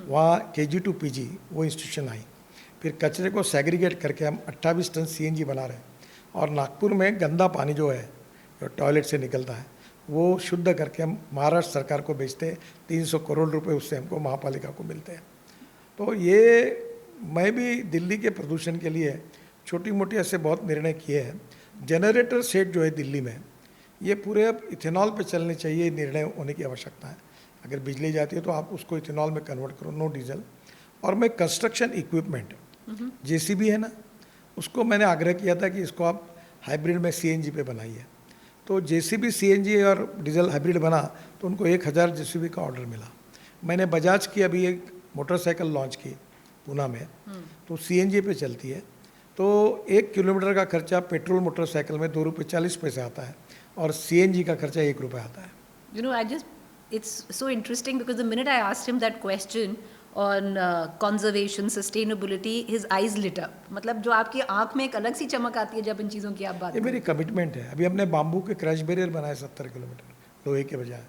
वहाँ KG to PG वो इंस्टीट्यूशन आई। फिर कचरे को सेग्रीगेट करके हम 28 टन CNG बना रहे हैं, और नागपुर में गंदा पानी जो है, जो टॉयलेट से निकलता है, वो शुद्ध करके हम महाराष्ट्र सरकार को बेचते हैं, 300 करोड़ रुपए उससे हमको महापालिका को मिलते हैं। तो ये मैं भी दिल्ली के प्रदूषण के लिए छोटी मोटी ऐसे बहुत निर्णय किए हैं। जनरेटर सेट जो है दिल्ली में, ये पूरे अब इथेनॉल पे चलने चाहिए, निर्णय होने की आवश्यकता है। अगर बिजली जाती है तो आप उसको इथेनॉल में कन्वर्ट करो, नो डीजल। और मैं कंस्ट्रक्शन इक्विपमेंट, JCB है ना, उसको मैंने आग्रह किया था कि इसको आप हाइब्रिड में सीएनजी पे बनाइए। तो जेसीबी सीएनजी और डीजल हाइब्रिड बना तो उनको 1000 जेसीबी का ऑर्डर मिला। मैंने बजाज की अभी एक मोटरसाइकिल लॉन्च की पूना में, तो सीएनजी पे चलती है। तो 1 किलोमीटर का खर्चा पेट्रोल मोटरसाइकिल में 2 रुपये 40 पैसे आता है और सीएनजी का खर्चा 1 रुपये आता है। You know, it's so interesting because the minute I asked him that question on conservation, sustainability, his eyes lit up. मतलब जो आपकी आंख में एक अलग सी चमक आती है जब इन चीज़ों की आप बात ये करते मेरी कमिटमेंट है। अभी हमने बाम्बू के क्रैश बैरियर बनाए 70 किलोमीटर लोहे के बजाय।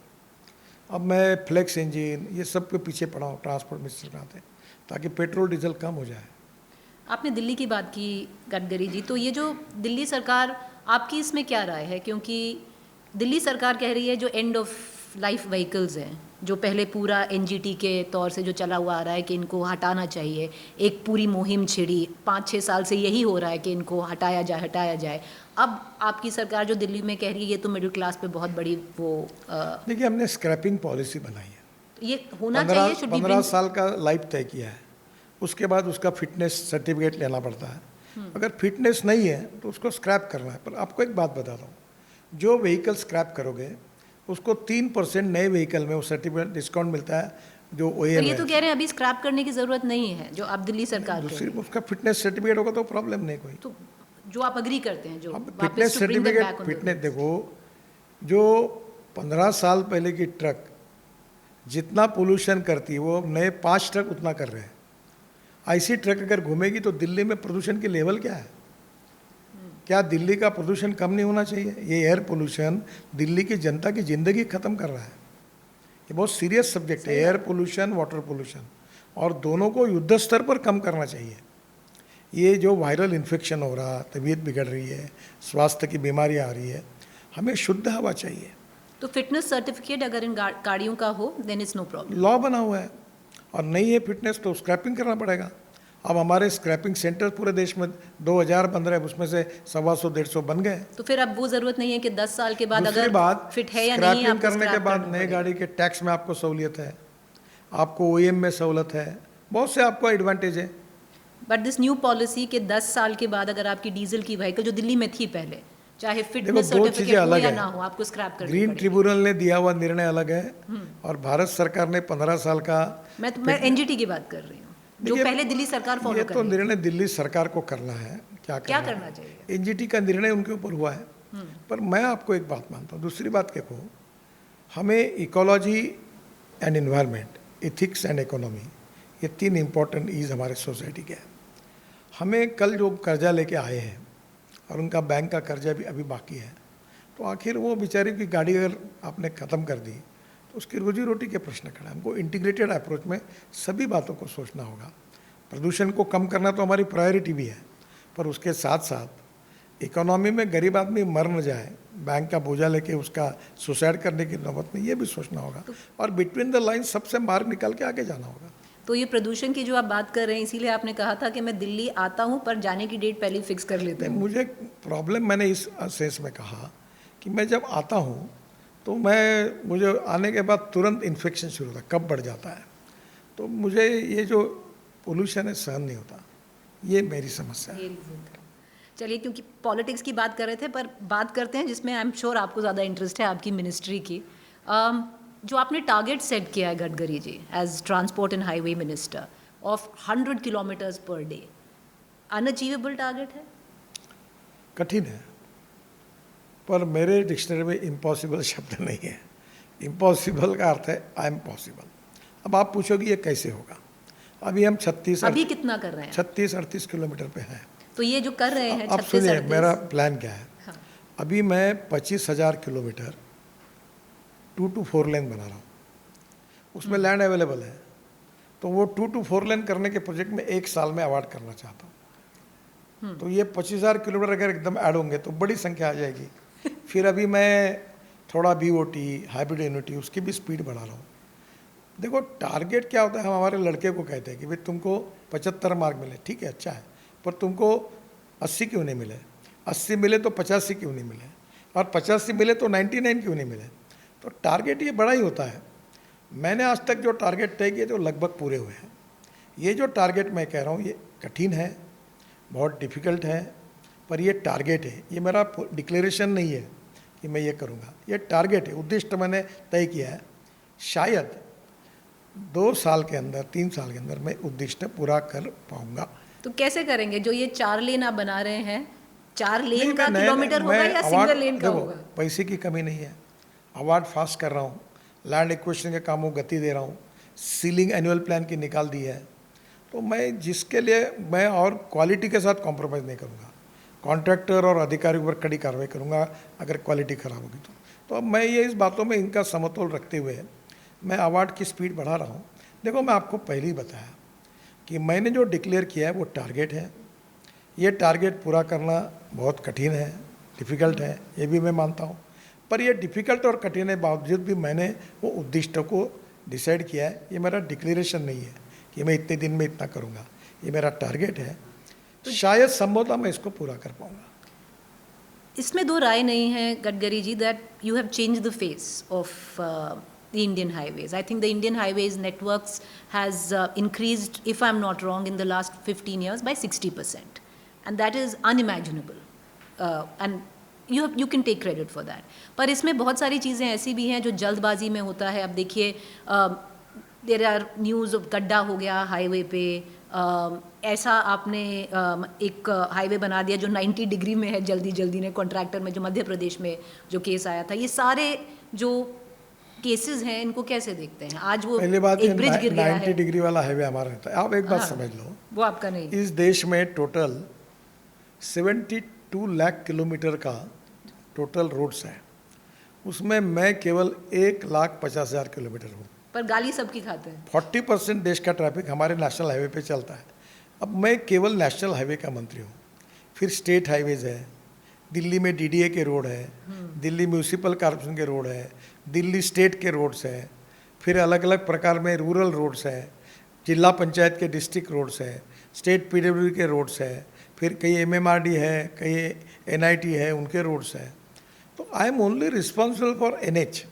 अब मैं फ्लेक्स इंजन ये सब के पीछे पड़ा हूँ ट्रांसपोर्ट मिनिस्टर बनाते, ताकि पेट्रोल डीजल कम हो जाए। आपने दिल्ली की बात की गडकरी जी, तो ये जो दिल्ली सरकार, आपकी इसमें क्या राय है? क्योंकि दिल्ली सरकार कह रही है जो एंड ऑफ लाइफ व्हीकल्स हैं, जो पहले पूरा एनजीटी के तौर से जो चला हुआ आ रहा है कि इनको हटाना चाहिए, एक पूरी मुहिम छिड़ी 5-6 साल से यही हो रहा है कि इनको हटाया जाए। अब आपकी सरकार जो दिल्ली में कह रही है ये तो मिडिल क्लास पे बहुत बड़ी वो देखिए, हमने स्क्रैपिंग पॉलिसी बनाई है। ये होना चाहिए, शुड बी 15 साल का लाइफ तय किया है। उसके बाद उसका फिटनेस सर्टिफिकेट लेना पड़ता है। अगर फिटनेस नहीं है तो उसको स्क्रैप करना है। पर आपको एक बात बताता हूँ, जो व्हीकल स्क्रैप करोगे उसको 3% नए व्हीकल में वो सर्टिफिकेट डिस्काउंट मिलता है जो पर ये तो कह रहे हैं अभी स्क्रैप करने की जरूरत नहीं है जो आप दिल्ली सरकार कह रही दूसरी उसका फिटनेस सर्टिफिकेट होगा तो प्रॉब्लम नहीं कोई। तो जो आप अग्री करते हैं, जो फिटनेस सर्टिफिकेट, फिटनेस देखो, जो 15 साल पहले की ट्रक जितना पोल्यूशन करती है वो नए 5 ट्रक उतना कर रहे हैं। ऐसी ट्रक अगर घूमेगी तो दिल्ली में प्रदूषण की लेवल क्या है? क्या दिल्ली का प्रदूषण कम नहीं होना चाहिए? ये एयर पोल्यूशन दिल्ली की जनता की ज़िंदगी ख़त्म कर रहा है। ये बहुत सीरियस सब्जेक्ट है, एयर पोल्यूशन, वाटर पोल्यूशन, और दोनों को युद्ध स्तर पर कम करना चाहिए। ये जो वायरल इन्फेक्शन हो रहा, तबीयत बिगड़ रही है, स्वास्थ्य की बीमारी आ रही है, हमें शुद्ध हवा चाहिए। तो फिटनेस सर्टिफिकेट अगर इन गाड़ियों का हो then it's no problem. Law बना हुआ है, और नहीं है फिटनेस तो स्क्रैपिंग करना पड़ेगा। अब हमारे स्क्रैपिंग सेंटर पूरे देश में 2000 बन रहे हैं, उसमें से 125-150 बन गए। तो फिर अब वो जरूरत नहीं है कि 10 साल के बाद अगर बात फिट है या नहीं, स्क्रैपिंग करने के बाद नए गाड़ी के टैक्स में आपको सहूलियत है, आपको ओईएम में सहूलत है, बहुत से आपको एडवांटेज है। बट दिस न्यू पॉलिसी के 10 साल के बाद अगर आपकी डीजल की व्हीकल जो दिल्ली में थी पहले, चाहे फिटनेस सर्टिफिकेट हो या ना हो, आपको स्क्रैप करनी ग्रीन ट्रिब्यूनल ने दिया हुआ निर्णय अलग है, और भारत सरकार ने 15 साल का, मैं एनजीटी की बात कर रही हूँ जो पहले दिल्ली सरकार फॉलो कर रही है। तो निर्णय दिल्ली सरकार को करना है, क्या करना चाहिए। एनजीटी का निर्णय उनके ऊपर हुआ है। पर मैं आपको एक बात मानता हूँ। दूसरी बात क्या कहूँ, हमें ecology and environment, ethics and economy, ये 3 इंपॉर्टेंट ईज हमारे सोसाइटी के हैं। हमें कल जो कर्जा लेके आए हैं और उनका बैंक का कर्जा भी अभी बाकी है, तो आखिर वो बेचारी की गाड़ी अगर आपने ख़त्म कर दी तो उसकी रोजी रोटी के प्रश्न खड़ा है। हमको इंटीग्रेटेड अप्रोच में सभी बातों को सोचना होगा। प्रदूषण को कम करना तो हमारी प्रायोरिटी भी है, पर उसके साथ साथ इकोनॉमी में गरीब आदमी मर न जाए, बैंक का बोझा लेके उसका सुसाइड करने की नौबत में, ये भी सोचना होगा। और बिटवीन द लाइन सबसे मार्ग निकाल के आगे जाना होगा। तो ये प्रदूषण की जो आप बात कर रहे हैं, इसीलिए आपने कहा था कि मैं दिल्ली आता हूँ पर जाने की डेट पहले फिक्स कर लेता हूँ। मुझे प्रॉब्लम, मैंने इस सेंस में कहा कि मैं जब आता हूँ तो मुझे आने के बाद तुरंत इन्फेक्शन शुरू होता है, कब बढ़ जाता है, तो मुझे ये जो पोल्यूशन है सहन नहीं होता। ये मेरी समस्या है। चलिए, क्योंकि पॉलिटिक्स की बात कर रहे थे, पर बात करते हैं जिसमें आई एम श्योर आपको ज़्यादा इंटरेस्ट है, आपकी मिनिस्ट्री की। जो आपने टारगेट सेट किया है Gadkari ji as transport and highway minister of 100 kilometers per day, unachievable target है? कठिन है, पर मेरे डिक्शनरी में इम्पॉसिबल शब्द नहीं है। इम्पॉसिबल का अर्थ है आई एम पॉसिबल। अब आप पूछोगे ये कैसे होगा? अभी हम 36 अभी कितना कर रहे हैं? 36-38 किलोमीटर पे हैं। तो ये जो कर रहे हैं, अब सुनिए मेरा प्लान क्या है। हाँ। अभी मैं 25,000 किलोमीटर 2 to 4 लेन बना रहा हूँ, उसमें लैंड अवेलेबल है, तो वो 2 to 4 लेन करने के प्रोजेक्ट में 1 साल में अवार्ड करना चाहता हूँ। तो ये 25,000 किलोमीटर अगर एकदम ऐड होंगे तो बड़ी संख्या आ जाएगी। फिर अभी मैं थोड़ा BOT, हाइब्रिड एन्युटी, उसकी भी स्पीड बढ़ा रहा हूँ। देखो टारगेट क्या होता है, हम हमारे लड़के को कहते हैं कि भाई तुमको 75 मार्क मिले, ठीक है अच्छा है, पर तुमको 80 क्यों नहीं मिले, 80 मिले तो 85 क्यों नहीं मिले, और 85 मिले तो 99 क्यों नहीं मिले। तो टारगेट ये बड़ा ही होता है। मैंने आज तक जो टारगेट तय किए तो लगभग पूरे हुए हैं। ये जो टारगेट मैं कह रहा हूँ ये कठिन है, बहुत डिफ़िकल्ट है, पर ये टारगेट है, ये मेरा डिक्लेरेशन नहीं है कि मैं ये करूँगा, ये टारगेट है, उद्दिष्ट मैंने तय किया है। शायद 2 साल के अंदर, 3 साल के अंदर मैं उद्दिष्ट पूरा कर पाऊँगा। तो कैसे करेंगे? जो ये 4 लेन आप बना रहे हैं, 4 नहीं, लेन का मैं किलोमीटर होगा या अवार्ड, सिंगल लेन का देखो, होगा? पैसे की कमी नहीं है, अवार्ड फास्ट कर रहा हूँ, लैंड एक्विजिशन के कामों को गति दे रहा हूँ, सीलिंग एनुअल प्लान की निकाल दी है, तो मैं जिसके लिए मैं और क्वालिटी के साथ कॉम्प्रोमाइज़ नहीं करूँगा, कॉन्ट्रैक्टर और अधिकारियों पर कड़ी कार्रवाई करूँगा अगर क्वालिटी खराब होगी तो अब मैं ये इस बातों में इनका समतोल रखते हुए मैं अवार्ड की स्पीड बढ़ा रहा हूँ। देखो, मैं आपको पहले ही बताया कि मैंने जो डिक्लेयर किया है वो टारगेट है, ये टारगेट पूरा करना बहुत कठिन है, डिफ़िकल्ट है, ये भी मैं मानता हूँ, पर ये डिफ़िकल्ट और कठिन है बावजूद भी मैंने वो उद्दिष्टों को डिसाइड किया है। ये मेरा डिक्लेरेशन नहीं है कि मैं इतने दिन में इतना करूँगा, ये मेरा टारगेट है, तो शायद संभवतः मैं इसको पूरा कर पाऊँगा। इसमें दो राय नहीं है Gadkari ji that you have change the face of the Indian highways. I think the Indian highways networks has increased, if I'm not wrong, in the last 15 years by 60%. And that is unimaginable. And you can take credit for that. पर इसमें बहुत सारी चीज़ें ऐसी भी हैं जो जल्दबाजी में होता है। अब देखिए, देयर आर न्यूज़ ऑफ गड्ढा हो गया हाईवे पे, ऐसा आपने एक हाईवे बना दिया जो 90 डिग्री में है, जल्दी जल्दी ने कॉन्ट्रैक्टर में, जो मध्य प्रदेश में जो केस आया था। ये सारे जो केसेस हैं इनको कैसे देखते हैं? आज वो पहली बात, एक ब्रिज गिर गया 90 है, डिग्री वाला हाईवे हमारा रहता है। आप एक बात समझ लो, वो आपका नहीं। इस देश में टोटल 72 लाख किलोमीटर का टोटल रोड्स है, उसमें मैं केवल 1,50,000 किलोमीटर हूँ, पर गाली सबकी खाते हैं। 40% देश का ट्रैफिक हमारे नेशनल हाईवे पे चलता है। अब मैं केवल नेशनल हाईवे का मंत्री हूँ, फिर स्टेट हाईवेज है, दिल्ली में डीडीए के रोड है, दिल्ली म्यूनिसिपल कॉर्पोरेशन के रोड है, दिल्ली स्टेट के रोड्स है, फिर अलग अलग प्रकार में रूरल रोड्स है, जिला पंचायत के डिस्ट्रिक्ट रोड्स है, स्टेट पीडब्ल्यूडी के रोड्स है, फिर कई एमएमआरडी है, कई एनआईटी है, उनके रोड्स है। तो I am only responsible for NH.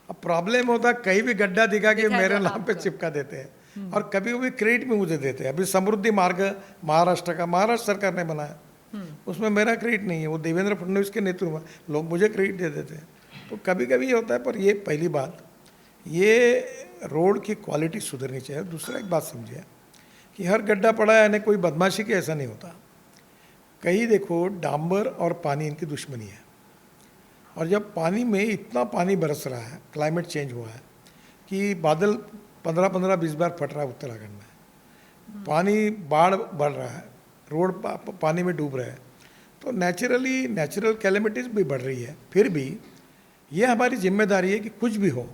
अब प्रॉब्लम होता है, कहीं भी गड्ढा दिखा के मेरे नाम पे चिपका देते हैं और कभी कभी क्रेडिट में मुझे देते हैं। अभी समृद्धि मार्ग महाराष्ट्र का, महाराष्ट्र सरकार ने बनाया, उसमें मेरा क्रेडिट नहीं है, वो देवेंद्र फडणवीस के नेतृत्व में लोग मुझे क्रेडिट दे देते हैं। तो कभी कभी ये होता है, पर ये पहली बात, ये रोड की क्वालिटी सुधरनी चाहिए। दूसरा एक बात समझिए कि हर गड्ढा पड़ा है यानी कोई बदमाशी के, ऐसा नहीं होता। कहीं देखो, डांबर और पानी इनकी दुश्मनी है, और जब पानी में इतना पानी बरस रहा है, क्लाइमेट चेंज हुआ है कि बादल 15-20 बार फट रहा है उत्तराखंड में, पानी बाढ़ बढ़ रहा है, रोड पानी में डूब रहे हैं, तो नेचुरल कैलेमिटीज़ भी बढ़ रही है। फिर भी ये हमारी जिम्मेदारी है कि कुछ भी हो,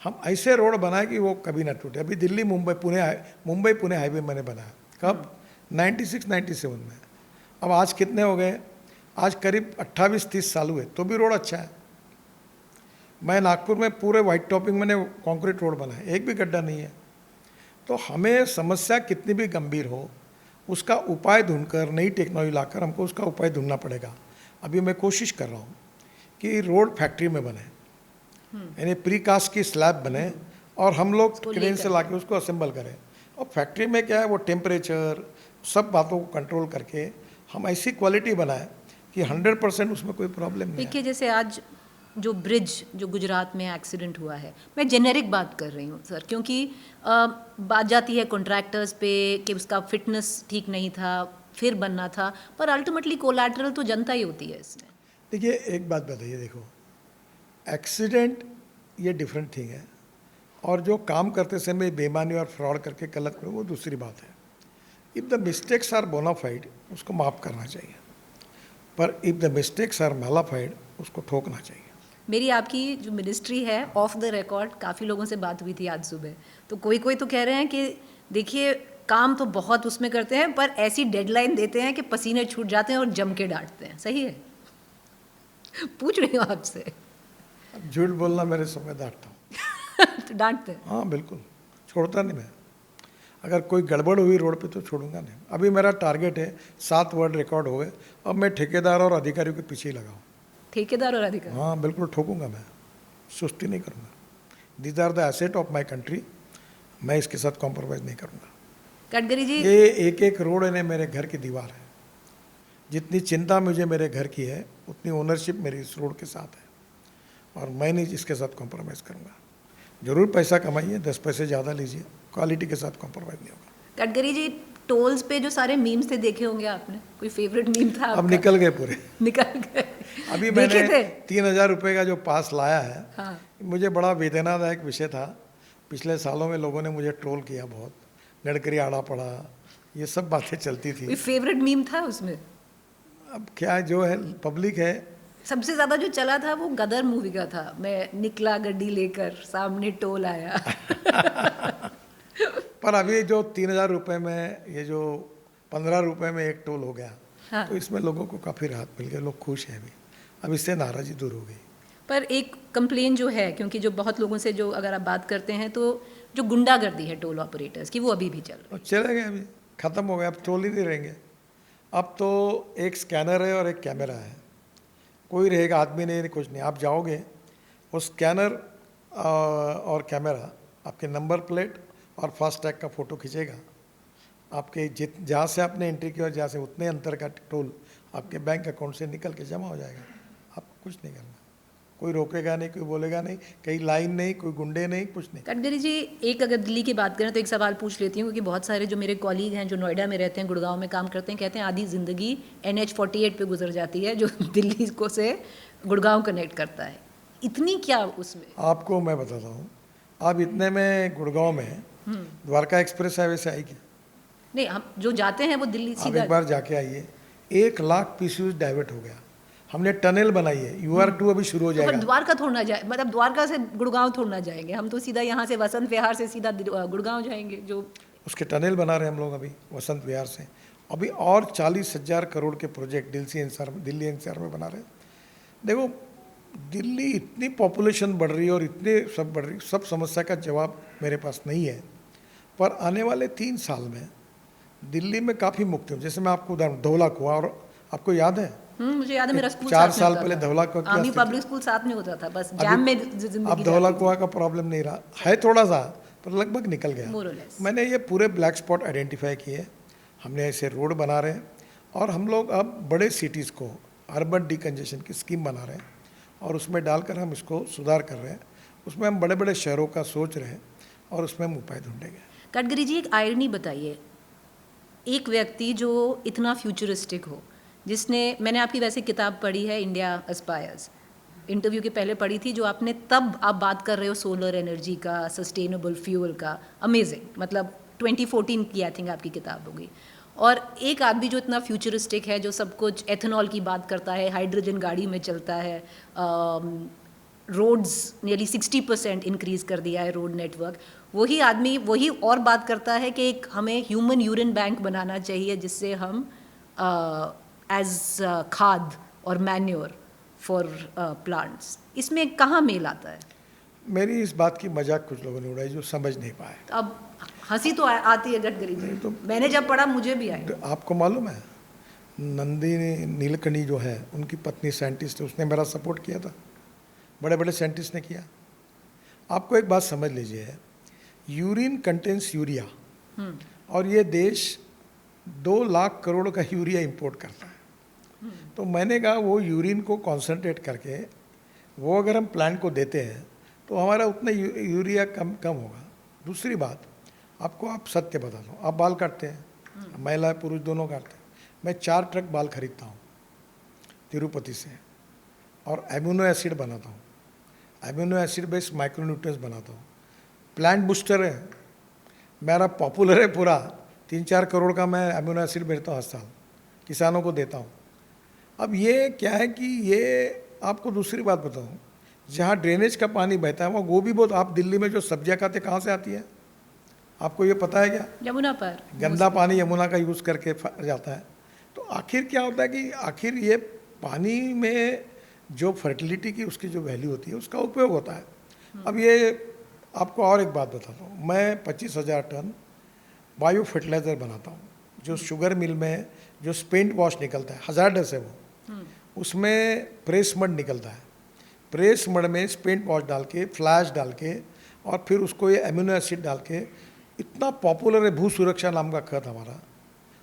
हम ऐसे रोड बनाए कि वो कभी ना टूटे। अभी दिल्ली मुंबई पुणे हाईवे मैंने बनाया, कब? 96-97 में। अब आज कितने हो गए? आज करीब 28-30 साल हुए, तो भी रोड अच्छा है। मैं नागपुर में पूरे वाइट टॉपिंग मैंने कंक्रीट रोड बनाया, एक भी गड्ढा नहीं है। तो हमें समस्या कितनी भी गंभीर हो, उसका उपाय ढूंढकर, नई टेक्नोलॉजी लाकर हमको उसका उपाय ढूंढना पड़ेगा। अभी मैं कोशिश कर रहा हूँ कि रोड फैक्ट्री में बने, यानी प्रीकास्ट की स्लैब बने और हम लोग क्रेन से लाके उसको असेंबल करें। और फैक्ट्री में क्या है, वो टेम्परेचर सब बातों को कंट्रोल करके हम ऐसी क्वालिटी बनाएं कि 100% उसमें कोई प्रॉब्लम नहीं है। देखिए, जैसे आज जो ब्रिज जो गुजरात में एक्सीडेंट हुआ है, मैं जेनेरिक बात कर रही हूँ सर, क्योंकि बात जाती है कॉन्ट्रैक्टर्स पे कि उसका फिटनेस ठीक नहीं था, फिर बनना था, पर अल्टीमेटली कोलैटरल तो जनता ही होती है इसमें। देखिए, एक बात बताइए, देखो, एक्सीडेंट ये डिफरेंट थिंग है, और जो काम करते समय बेईमानी और फ्रॉड करके गलत करो वो दूसरी बात है। If the mistakes are bona fide, उसको माफ़ करना चाहिए, पर if the mistakes are mala fide, उसको ठोकना चाहिए। मेरी आपकी जो मिनिस्ट्री है, ऑफ द रिकॉर्ड काफ़ी लोगों से बात हुई थी आज सुबह, तो कोई तो कह रहे हैं कि देखिए, काम तो बहुत उसमें करते हैं, पर ऐसी डेडलाइन देते हैं कि पसीने छूट जाते हैं और जम के डांटते हैं। सही है? पूछ रही हूँ आपसे। झूठ बोलना मेरे समय डांटता हूँ। तो डांटते हैं? हाँ, बिल्कुल, छोड़ता नहीं मैं। अगर कोई गड़बड़ हुई रोड पे तो छोड़ूंगा नहीं। अभी मेरा टारगेट है 7 वर्ल्ड रिकॉर्ड हो गए, अब मैं ठेकेदार और अधिकारियों के पीछे ही लगाऊँ। ठेकेदार और अधिकारी? हाँ, बिल्कुल ठोकूंगा मैं, सुस्ती नहीं करूँगा। These are the asset of my country, मैं इसके साथ कॉम्प्रोमाइज़ नहीं करूँगा। गडकरी जी, ये एक रोड है मेरे घर की दीवार है। जितनी चिंता मुझे मेरे घर की है उतनी ओनरशिप मेरी इस रोड के साथ है और मैं नहीं इसके साथ कॉम्प्रोमाइज़ करूँगा। ज़रूर पैसा कमाइए, 10 पैसे ज़्यादा लीजिए, क्वालिटी के साथ कॉम्प्रोमाइज़ नहीं होगा। गडकरी जी, टोल्स पे जो सारे मीम्स थे देखे होंगे आपने, कोई फेवरेट मीम था आपका? अब निकल गए पूरे। निकल गए। अभी देखे मैंने थे? 3,000 रुपये का जो पास लाया है, हाँ। मुझे बड़ा वेदनादायक विषय था। पिछले सालों में लोगों ने मुझे ट्रोल किया बहुत, गडकरी आड़ा पड़ा, ये सब बातें चलती थी। कोई फेवरेट मीम था उसमें? अब क्या जो है पब्लिक है। सबसे ज्यादा जो चला था वो गदर मूवी का था, मैं निकला गड्डी लेकर, सामने टोल आया। पर अभी जो 3,000 रुपये में, ये जो 15 रुपये में एक टोल हो गया, हाँ। तो इसमें लोगों को काफ़ी राहत मिल गई, लोग खुश हैं अभी। अब इससे नाराज़गी दूर हो गई। पर एक कंप्लेन जो है, क्योंकि जो बहुत लोगों से जो अगर आप बात करते हैं तो जो गुंडागर्दी है टोल ऑपरेटर्स की, वो अभी भी चल रही और चले गए, अभी ख़त्म हो गए, अब टोल ही नहीं रहेंगे। अब तो एक स्कैनर है और एक कैमरा है, कोई रहेगा आदमी नहीं, कुछ नहीं। आप जाओगे, वो स्कैनर और कैमरा आपके नंबर प्लेट और फास्टैग का फ़ोटो खींचेगा, आपके जहाँ से आपने एंट्री किया जहाँ से उतने अंतर का टोल आपके बैंक अकाउंट से निकल के जमा हो जाएगा। आपको कुछ नहीं करना, कोई रोकेगा नहीं, कोई बोलेगा नहीं, कहीं लाइन नहीं, कोई गुंडे नहीं, कुछ नहीं। गडकरी जी, एक अगर दिल्ली की बात करें तो एक सवाल पूछ लेती हूँ, क्योंकि बहुत सारे जो मेरे कॉलीग हैं जो नोएडा में रहते हैं, गुड़गांव में काम करते हैं, कहते हैं आधी ज़िंदगी NH-48 पे गुजर जाती है जो दिल्ली को से गुड़गांव कनेक्ट करता है। इतनी क्या उसमें? आपको मैं बताता हूँ, आप इतने में गुड़गांव में द्वारका एक्सप्रेस हाईवे से आई क्या? नहीं, हम जो जाते हैं वो दिल्ली आप सीधा। एक बार जाके आइए, 1 लाख पीसीयू डाइवर्ट हो गया। हमने टनल बनाई है, UR2 अभी शुरू हो तो पर जाएगा। द्वारका थोड़ा ना जाए, मतलब द्वारका से गुड़गांव थोड़ा ना जाएंगे हम, तो सीधा यहाँ से वसंत विहार से सीधा गुड़गांव जाएंगे। जो उसके टनल बना रहे हैं हम लोग अभी वसंत विहार से, अभी और 40,000 करोड़ के प्रोजेक्ट दिल्ली NCR में बना रहे हैं। देखो, दिल्ली इतनी पॉपुलेशन बढ़ रही है और इतने सब बढ़ रही, सब समस्या का जवाब मेरे पास नहीं है, पर आने वाले 3 साल में दिल्ली में काफ़ी मुक्ति हो। जैसे मैं आपको उदाहरण, धौला कुआं, और आपको याद है मुझे याद है, मेरा स्कूल 4 साथ में साल होता पहले था। धौला कुआं आर्मी क्या पब्लिक स्कूल साथ में होता था, बस अभी- जैम में जिंदगी अब धौला जाती कुआं का प्रॉब्लम नहीं रहा है, थोड़ा सा, पर लगभग निकल गया। More or less. मैंने ये पूरे ब्लैक स्पॉट आइडेंटिफाई किए, हमने ऐसे रोड बना रहे हैं, और हम लोग अब बड़े सिटीज़ को अर्बन डिकंजेशन की स्कीम बना रहे हैं और उसमें डालकर हम इसको सुधार कर रहे हैं। उसमें हम बड़े बड़े शहरों का सोच रहे हैं और उसमें हम उपाय ढूंढेंगे। गडकरी जी, एक आयरनी बताइए, एक व्यक्ति जो इतना फ्यूचरिस्टिक हो, जिसने, मैंने आपकी वैसे किताब पढ़ी है इंडिया एस्पायर्स, इंटरव्यू के पहले पढ़ी थी, जो आपने तब आप बात कर रहे हो सोलर एनर्जी का, सस्टेनेबल फ्यूल का, अमेजिंग, मतलब 2014 की आई थिंक आपकी किताब होगी। और एक आदमी जो इतना फ्यूचरिस्टिक है, जो सब कुछ एथेनॉल की बात करता है, हाइड्रोजन गाड़ी में चलता है, रोड्स नियरली 60% इंक्रीज़ कर दिया है रोड नेटवर्क, वही आदमी वही और बात करता है कि एक हमें ह्यूमन यूरिन बैंक बनाना चाहिए जिससे हम एज खाद और मैन्योर फॉर प्लांट्स। इसमें कहाँ मेल आता है? मेरी इस बात की मजाक कुछ लोगों ने उड़ाई जो समझ नहीं पाए। अब हंसी तो आती है गडकरी जी, तो मैंने जब पढ़ा मुझे भी आई। तो आपको मालूम है, नंदिनी नीलकणी जो है, उनकी पत्नी साइंटिस्ट है, उसने मेरा सपोर्ट किया था, बड़े बड़े साइंटिस्ट ने किया। आपको एक बात समझ लीजिए, यूरिन कंटेंस यूरिया, और ये देश 2 लाख करोड़ का यूरिया इंपोर्ट करता है। तो मैंने कहा वो यूरिन को कॉन्सेंट्रेट करके वो अगर हम प्लांट को देते हैं तो हमारा उतना यूरिया कम होगा। दूसरी बात, आपको आप सत्य बता दो, आप बाल काटते हैं, महिला पुरुष दोनों काटते हैं। मैं 4 ट्रक बाल खरीदता हूँ तिरुपति से, और एमिनो एसिड बनाता हूँ, एमिनो एसिड बेस्ड माइक्रोन्यूट्रिएंट्स बनाता हूँ। प्लांट बूस्टर है मेरा, पॉपुलर है पूरा, 3-4 करोड़ का मैं एमिनो एसिड बेचता हूँ हर साल, किसानों को देता हूँ। अब ये क्या है कि ये आपको दूसरी बात बताऊँ, जहाँ ड्रेनेज का पानी बहता है वहाँ गोभी बहुत, आप दिल्ली में जो सब्जियाँ खाते कहाँ से आती है, आपको ये पता है क्या? यमुना पर गंदा पानी यमुना का यूज़ करके जाता है। तो आखिर क्या होता है कि आखिर ये पानी में जो फर्टिलिटी की उसकी जो वैल्यू होती है उसका उपयोग होता है। अब ये आपको और एक बात बताता हूँ, मैं 25,000 टन बायो फर्टिलाइज़र बनाता हूँ, जो शुगर मिल में जो स्पेंट वॉश निकलता है, हज़ार्डस है वो, उसमें प्रेस मड निकलता है, प्रेस मड में स्पेंट वॉश डाल के, फ्लैश डाल के, और फिर उसको ये एमिनो एसिड डाल के, इतना पॉपुलर है भू सुरक्षा नाम का खत हमारा।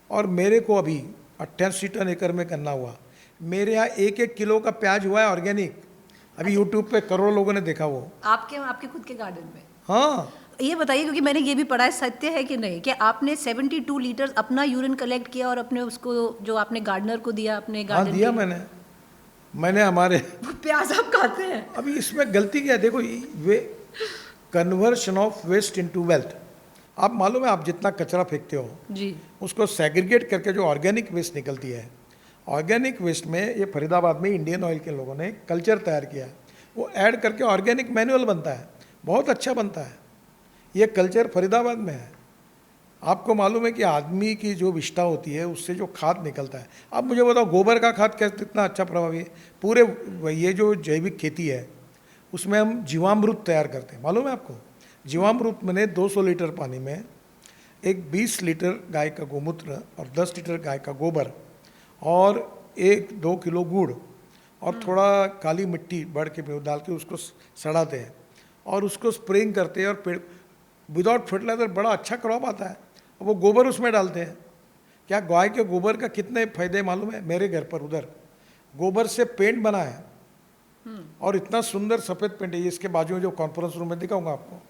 और मेरे को अभी 88 टन एकड़ में गन्ना हुआ। मेरे यहाँ 1-1 किलो का प्याज हुआ है ऑर्गेनिक। अभी यूट्यूब पे करोड़ों लोगों ने देखा वो। आपके आपके खुद के गार्डन में? हाँ। ये बताइए, क्योंकि मैंने ये भी पढ़ा है, सत्य है कि नहीं, कि आपने 72 लीटर अपना यूरिन कलेक्ट किया और अपने उसको जो आपने गार्डनर को दिया अपने हाँ गार्डन दिया के लिए? मैंने हमारे। वो प्याज आप खाते हैं? अभी इसमें गलती क्या है, देखो way conversion of waste into wealth. आप मालूम है, आप जितना कचरा फेंकते हो जी। उसको सेग्रीगेट करके जो ऑर्गेनिक वेस्ट निकलती है, ऑर्गेनिक वेस्ट में ये फरीदाबाद में इंडियन ऑयल के लोगों ने कल्चर तैयार किया है, वो ऐड करके ऑर्गेनिक मैनुअल बनता है, बहुत अच्छा बनता है। ये कल्चर फरीदाबाद में है। आपको मालूम है कि आदमी की जो विष्ठा होती है उससे जो खाद निकलता है, आप मुझे बताओ गोबर का खाद कैसे कितना अच्छा प्रभावी है। पूरे ये जो जैविक खेती है उसमें हम जीवामृत तैयार करते हैं, मालूम है आपको? जीवामृत मैंने 200 लीटर पानी में एक 20 लीटर गाय का गोमूत्र और 10 लीटर गाय का गोबर और 1-2 किलो गुड़ और थोड़ा काली मिट्टी बढ़ के डाल के उसको सड़ाते हैं और उसको स्प्रेइंग करते हैं और पेड़ विदाउट फर्टिलाइजर बड़ा अच्छा क्रॉप आता है। और वो गोबर उसमें डालते हैं। क्या गाय के गोबर का कितने फायदे मालूम है? मेरे घर पर उधर गोबर से पेंट बना है और इतना सुंदर सफ़ेद पेंट है, इसके बाजू में जो कॉन्फ्रेंस रूम में दिखाऊंगा आपको।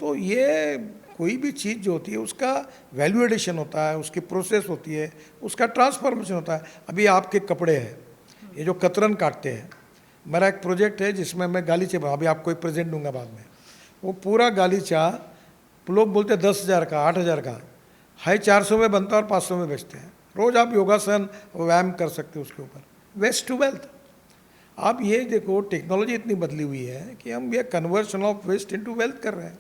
तो ये कोई भी चीज़ जो होती है उसका वैल्यू एडिशन होता है, उसकी प्रोसेस होती है, उसका ट्रांसफॉर्मेशन होता है। अभी आपके कपड़े हैं, ये जो कतरन काटते हैं, मेरा एक प्रोजेक्ट है जिसमें मैं गालीचे बना, अभी आपको एक प्रेजेंट दूंगा बाद में। वो पूरा गालीचा लोग बोलते हैं 10,000 का, 8,000 का है, 400 में बनता है और 500 में बेचते हैं। रोज़ आप योगासन व्यायाम कर सकते हो उसके ऊपर। Waste to wealth. आप ये देखो टेक्नोलॉजी इतनी बदली हुई है कि हम ये conversion of waste into wealth कर रहे हैं।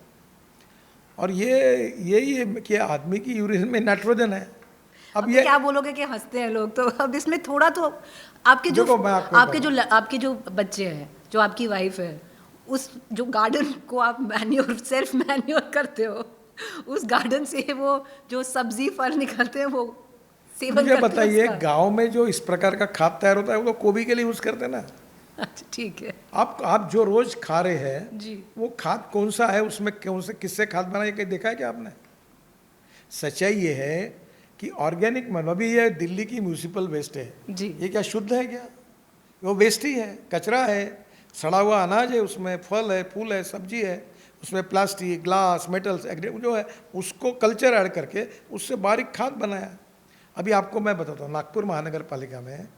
और ये कि आदमी की यूरिन में नाइट्रोजन है। अब ये क्या बोलोगे कि हंसते हैं लोग, तो अब इसमें थोड़ा तो आपके जो आपके जो बच्चे हैं, जो आपकी वाइफ है, उस जो गार्डन को आप मैन्योर सेल्फ मैन्योर करते हो, उस गार्डन से वो जो सब्जी फल निकलते हैं वो सेवन मुझे बताइए, गांव में जो इस प्रकार का खाद तैयार होता है वो तो गोभी के लिए यूज करते हैं ना। अच्छा ठीक है। आप जो रोज खा रहे हैं जी, वो खाद कौन सा है, उसमें कौन से किससे खाद बना, ये कहीं देखा है क्या आपने? सच्चाई ये है कि ऑर्गेनिक अभी ये दिल्ली की म्यूनिसिपल वेस्ट है जी, ये क्या शुद्ध है क्या? वो वेस्ट ही है, कचरा है, सड़ा हुआ अनाज है, उसमें फल है, फूल है, सब्जी है, उसमें प्लास्टिक, ग्लास, मेटल्स जो है उसको कल्चर ऐड करके उससे बारीक खाद बनाया। अभी आपको मैं बताता हूँ, नागपुर महानगर पालिका में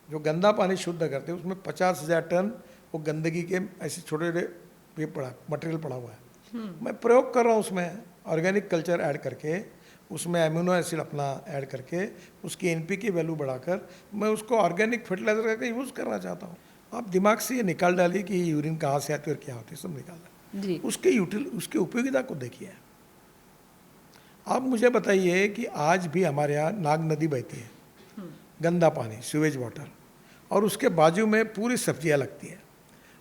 जो गंदा पानी शुद्ध करते हैं उसमें 50,000 टन वो गंदगी के ऐसे छोटे छोटे ये पड़ा मटेरियल पड़ा हुआ है। मैं प्रयोग कर रहा हूँ उसमें ऑर्गेनिक कल्चर ऐड करके, उसमें एमिनो एसिड अपना ऐड करके, उसकी एनपी की वैल्यू बढ़ाकर मैं उसको ऑर्गेनिक फर्टिलाइजर करके यूज़ करना चाहता हूँ। आप दिमाग से ये निकाल डालिए कि यूरिन कहाँ से आती है और क्या होती है, सब निकाल जी। उसके उपयोगिता को देखिए। आप मुझे बताइए कि आज भी हमारे यहाँ नाग नदी बहती है, गंदा पानी, सीवेज वाटर, और उसके बाजू में पूरी सब्जियाँ लगती हैं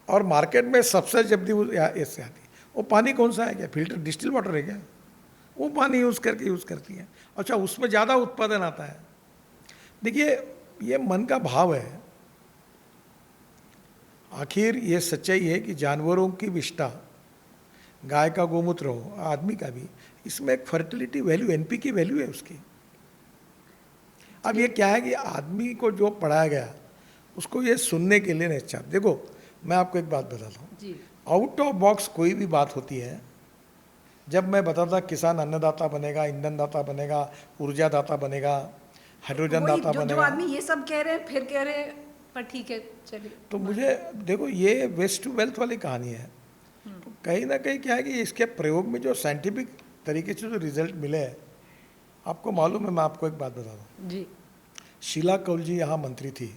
और मार्केट में सबसे जल्दी वो ऐसे आती है। वो पानी कौन सा है? क्या फिल्टर डिस्टिल वाटर है क्या? वो पानी यूज़ करती हैं। अच्छा, उसमें ज़्यादा उत्पादन आता है। देखिए, ये मन का भाव है। आखिर ये सच्चाई है कि जानवरों की विष्ठा, गाय का गोमूत्र हो, आदमी का भी, इसमें एक फर्टिलिटी वैल्यू, एनपी की वैल्यू है उसकी। अब ये क्या है कि आदमी को जो पढ़ाया गया उसको ये सुनने के लिए नहीं चाहते। देखो, मैं आपको एक बात बताता हूँ, आउट ऑफ बॉक्स कोई भी बात होती है। जब मैं बताता किसान अन्नदाता बनेगा, ईंधन दाता बनेगा, ऊर्जा दाता बनेगा, हाइड्रोजन दाता बनेगा, जो आदमी ये सब कह रहे हैं फिर कह रहे हैं, पर ठीक है चलिए। तो मुझे देखो, ये वेस्ट टू वेल्थ वाली कहानी है। तो कहीं ना कहीं क्या है कि इसके प्रयोग में जो साइंटिफिक तरीके से जो रिजल्ट मिले हैं, आपको मालूम है, मैं आपको एक बात बता दूँ जी। शीला कौल जी यहाँ मंत्री थी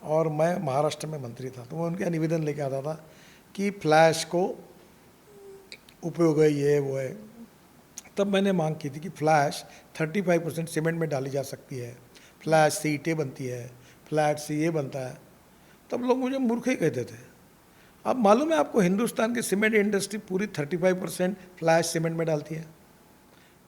और मैं महाराष्ट्र में मंत्री था, तो मैं उनका निवेदन लेके आता था कि फ्लैश को उपयोग है, ये वो है। तब मैंने मांग की थी कि फ्लैश 35% सीमेंट में डाली जा सकती है, फ्लैश से ईंटें बनती है, फ्लैट से ये बनता है। तब लोग मुझे मूर्ख ही कहते थे। अब मालूम है आपको, हिंदुस्तान की सीमेंट इंडस्ट्री पूरी 35% फ्लैश सीमेंट में डालती है।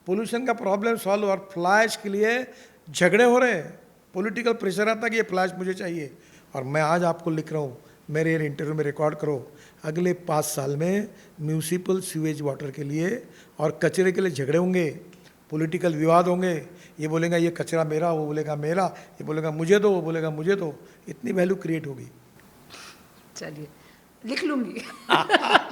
पोल्यूशन का प्रॉब्लम सॉल्व, और फ्लैश के लिए झगड़े हो रहे हैं, पॉलिटिकल प्रेशर आता कि ये फ्लैश मुझे चाहिए। और मैं आज आपको लिख रहा हूँ, मेरे इंटरव्यू में रिकॉर्ड करो, अगले 5 साल में म्यूनिसिपल सीवेज वाटर के लिए और कचरे के लिए झगड़े होंगे, पॉलिटिकल विवाद होंगे। ये बोलेगा ये कचरा मेरा, वो बोलेगा मेरा, ये बोलेगा मुझे दो, वो बोलेगा मुझे दो, इतनी वैल्यू क्रिएट होगी। चलिए लिख लूंगी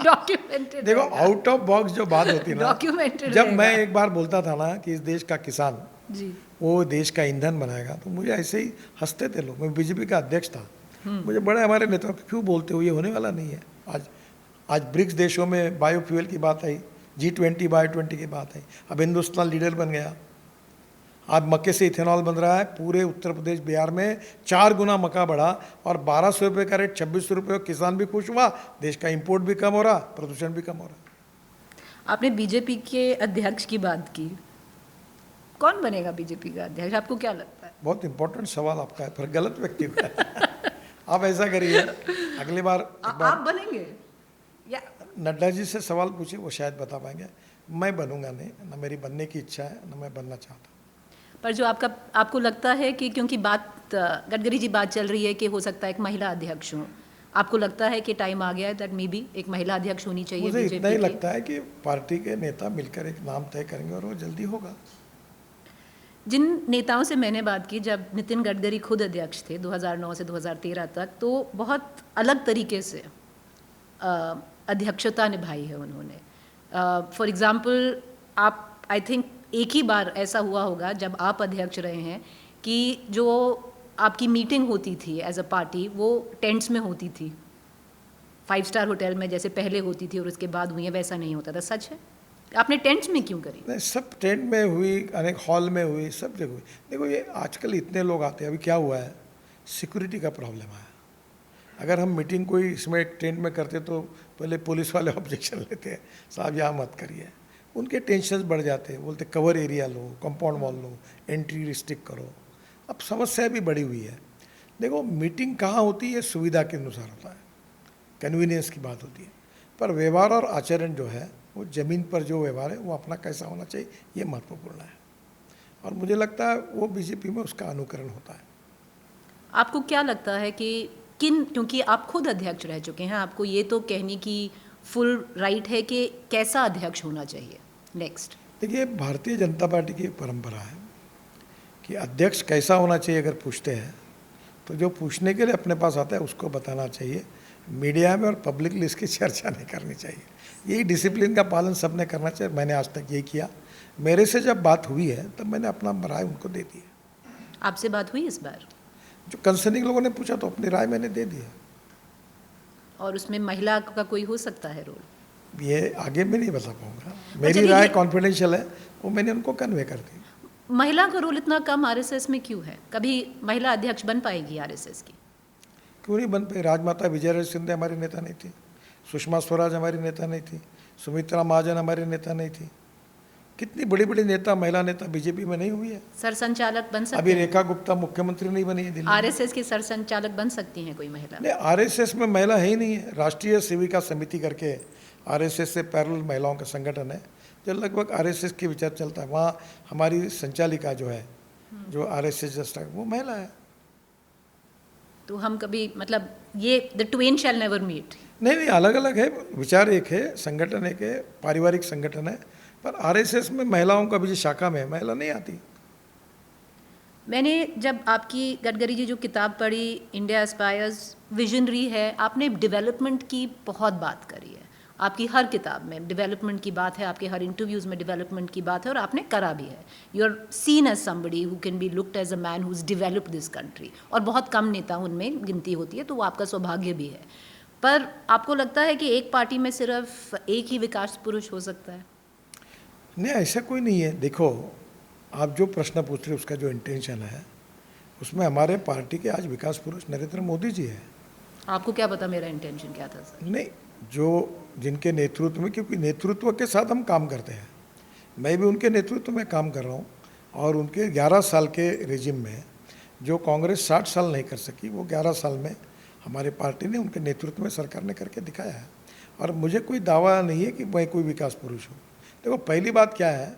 डॉक्यूमेंटेड। देखो आउट ऑफ बॉक्स जो बात होती है ना, डॉक्यूमेंटेड जब मैं एक बार बोलता था ना कि इस देश का किसान जी वो देश का ईंधन बनाएगा, तो मुझे ऐसे ही हंसते थे लोग। मैं बीजेपी का अध्यक्ष था, मुझे बड़े हमारे नेताओं क्यों बोलते हो, ये होने वाला नहीं है। आज ब्रिक्स देशों में बायोफ्यूल की बात आई, G20 बायो20 की बात आई, अब हिंदुस्तान लीडर बन गया। आज मक्के से इथेनॉल बन रहा है, पूरे उत्तर प्रदेश बिहार में 4 गुना मक्का बढ़ा और 1200 रुपये का रेट 2600 रुपये, किसान भी खुश हुआ, देश का इंपोर्ट भी कम हो रहा, प्रदूषण भी कम हो रहा। आपने बीजेपी के अध्यक्ष की बात की, कौन बनेगा बीजेपी का अध्यक्ष, आपको क्या लगता है? बहुत इंपॉर्टेंट सवाल आपका है, पर गलत व्यक्ति का है। आप ऐसा करिए, अगली बार आप बनेंगे या नड्डा जी से सवाल पूछिए, वो शायद बता पाएंगे। मैं बनूंगा नहीं, ना मेरी बनने की इच्छा है, ना मैं बनना चाहता। पर जो आपको लगता है कि क्योंकि बात गडकरी जी बात चल रही है कि हो सकता है एक महिला अध्यक्ष हो, आपको लगता है कि टाइम आ गया है दैट मे बी एक महिला अध्यक्ष होनी चाहिए? मुझे बीजेपी इतना ही की? लगता है कि पार्टी के नेता मिलकर एक नाम तय करेंगे और वो जल्दी होगा। जिन नेताओं से मैंने बात की, जब नितिन गडकरी खुद अध्यक्ष थे 2009 से 2013 तक, तो बहुत अलग तरीके से अध्यक्षता निभाई है उन्होंने। फॉर एग्ज़ाम्पल, आप आई थिंक एक ही बार ऐसा हुआ होगा जब आप अध्यक्ष रहे हैं कि जो आपकी मीटिंग होती थी एज अ पार्टी, वो टेंट्स में होती थी, 5 स्टार होटल में जैसे पहले होती थी और उसके बाद हुई है, वैसा नहीं होता था। सच है? आपने टेंट्स में क्यों करी? नहीं, सब टेंट में हुई, अनेक हॉल में हुई, सब जगह हुई। देखो ये आजकल इतने लोग आते हैं, अभी क्या हुआ है, सिक्योरिटी का प्रॉब्लम है। अगर हम मीटिंग कोई इसमें एक टेंट में करते तो पहले पुलिस वाले ऑब्जेक्शन लेते हैं, साहब यहाँ मत करिए। उनके टेंशन बढ़ जाते हैं, बोलते cover area low, compound wall लो, एंट्री रिस्ट्रिक्ट करो। अब समस्या भी बढ़ी हुई है। देखो मीटिंग कहाँ होती है, सुविधा के अनुसार होता है, कन्वीनियंस की बात होती है, पर व्यवहार और आचरण जो है वो ज़मीन पर जो व्यवहार है वो अपना कैसा होना चाहिए, ये महत्वपूर्ण है। और मुझे लगता है वो बीजेपी में उसका अनुकरण होता है। आपको क्या लगता है कि क्योंकि आप खुद अध्यक्ष रह चुके हैं, आपको ये तो कहने की फुल राइट है कि कैसा अध्यक्ष होना चाहिए नेक्स्ट? देखिए, भारतीय जनता पार्टी की एक परंपरा है कि अध्यक्ष कैसा होना चाहिए अगर पूछते हैं तो जो पूछने के लिए अपने पास आता है उसको बताना चाहिए, मीडिया में और पब्लिकली इसकी चर्चा नहीं करनी चाहिए। यही डिसिप्लिन का पालन सबने करना चाहिए। मैंने आज तक यही किया। मेरे से जब बात हुई है तब मैंने अपना राय उनको दे दी है। आपसे बात हुई इस बार? जो कंसर्निंग लोगों ने पूछा तो अपनी राय मैंने दे दी है। और उसमें महिला का कोई हो सकता है रोल? ये आगे मैं नहीं बता पाऊंगा, मेरी राय कॉन्फिडेंशियल है, वो मैंने उनको कन्वे कर दी। महिला का रोल इतना कम आरएसएस में क्यों है? कभी महिला अध्यक्ष बन पाएगी आरएसएस की? क्यों नहीं बन पाई? राजमाता विजयाराजे सिंधिया हमारी नेता नहीं थी, सुषमा स्वराज हमारी नेता नहीं थी, सुमित्रा महाजन हमारी नेता नहीं थी। कितनी बड़ी बड़ी नेता, महिला नेता बीजेपी में नहीं हुई है। सर संचालक बन सकती अभी रेखा गुप्ता मुख्यमंत्री नहीं बनी है दिल्ली। आरएसएस की सर संचालक बन सकती हैं कोई महिला? नहीं, आरएसएस में महिला है ही नहीं है। राष्ट्रीय सेविका समिति करके आरएसएस से पैरेलल महिलाओं का संगठन है जो लगभग आरएसएस के विचार चलता है। वहाँ हमारी संचालिका जो है, जो आरएसएस जस्ट, वो महिला है। तो हम कभी मतलब ये the twain shall never meet? नहीं, अलग अलग है, विचार एक है, संगठन एक है, पारिवारिक संगठन है, पर आरएसएस में महिलाओं का भी जो शाखा में महिला नहीं आती। मैंने जब आपकी गडकरी जी जो किताब पढ़ी, इंडिया एस्पायर्स, विजनरी है, आपने डेवलपमेंट की बहुत बात करी है। आपकी हर किताब में डेवलपमेंट की बात है, आपके हर इंटरव्यूज़ में डेवलपमेंट की बात है, और आपने करा भी है। You are seen as somebody who can be looked as a man who is developed this country, और बहुत कम नेता उनमें गिनती होती है, तो वो आपका सौभाग्य भी है। पर आपको लगता है कि एक पार्टी में सिर्फ एक ही विकास पुरुष हो सकता है? नहीं, ऐसा कोई नहीं है। देखो, आप जो प्रश्न पूछ रहे हैं उसका जो इंटेंशन है, उसमें हमारे पार्टी के आज विकास पुरुष नरेंद्र मोदी जी है। आपको क्या पता मेरा इंटेंशन क्या था सर? नहीं, जो जिनके नेतृत्व में, क्योंकि नेतृत्व के साथ हम काम करते हैं, मैं भी उनके नेतृत्व में काम कर रहा हूँ, और उनके 11 साल के रेजिम में जो कांग्रेस 60 साल नहीं कर सकी, वो 11 साल में हमारे पार्टी ने, उनके नेतृत्व में सरकार ने करके दिखाया है। और मुझे कोई दावा नहीं है कि मैं कोई विकास पुरुष हूँ। देखो, पहली बात क्या है,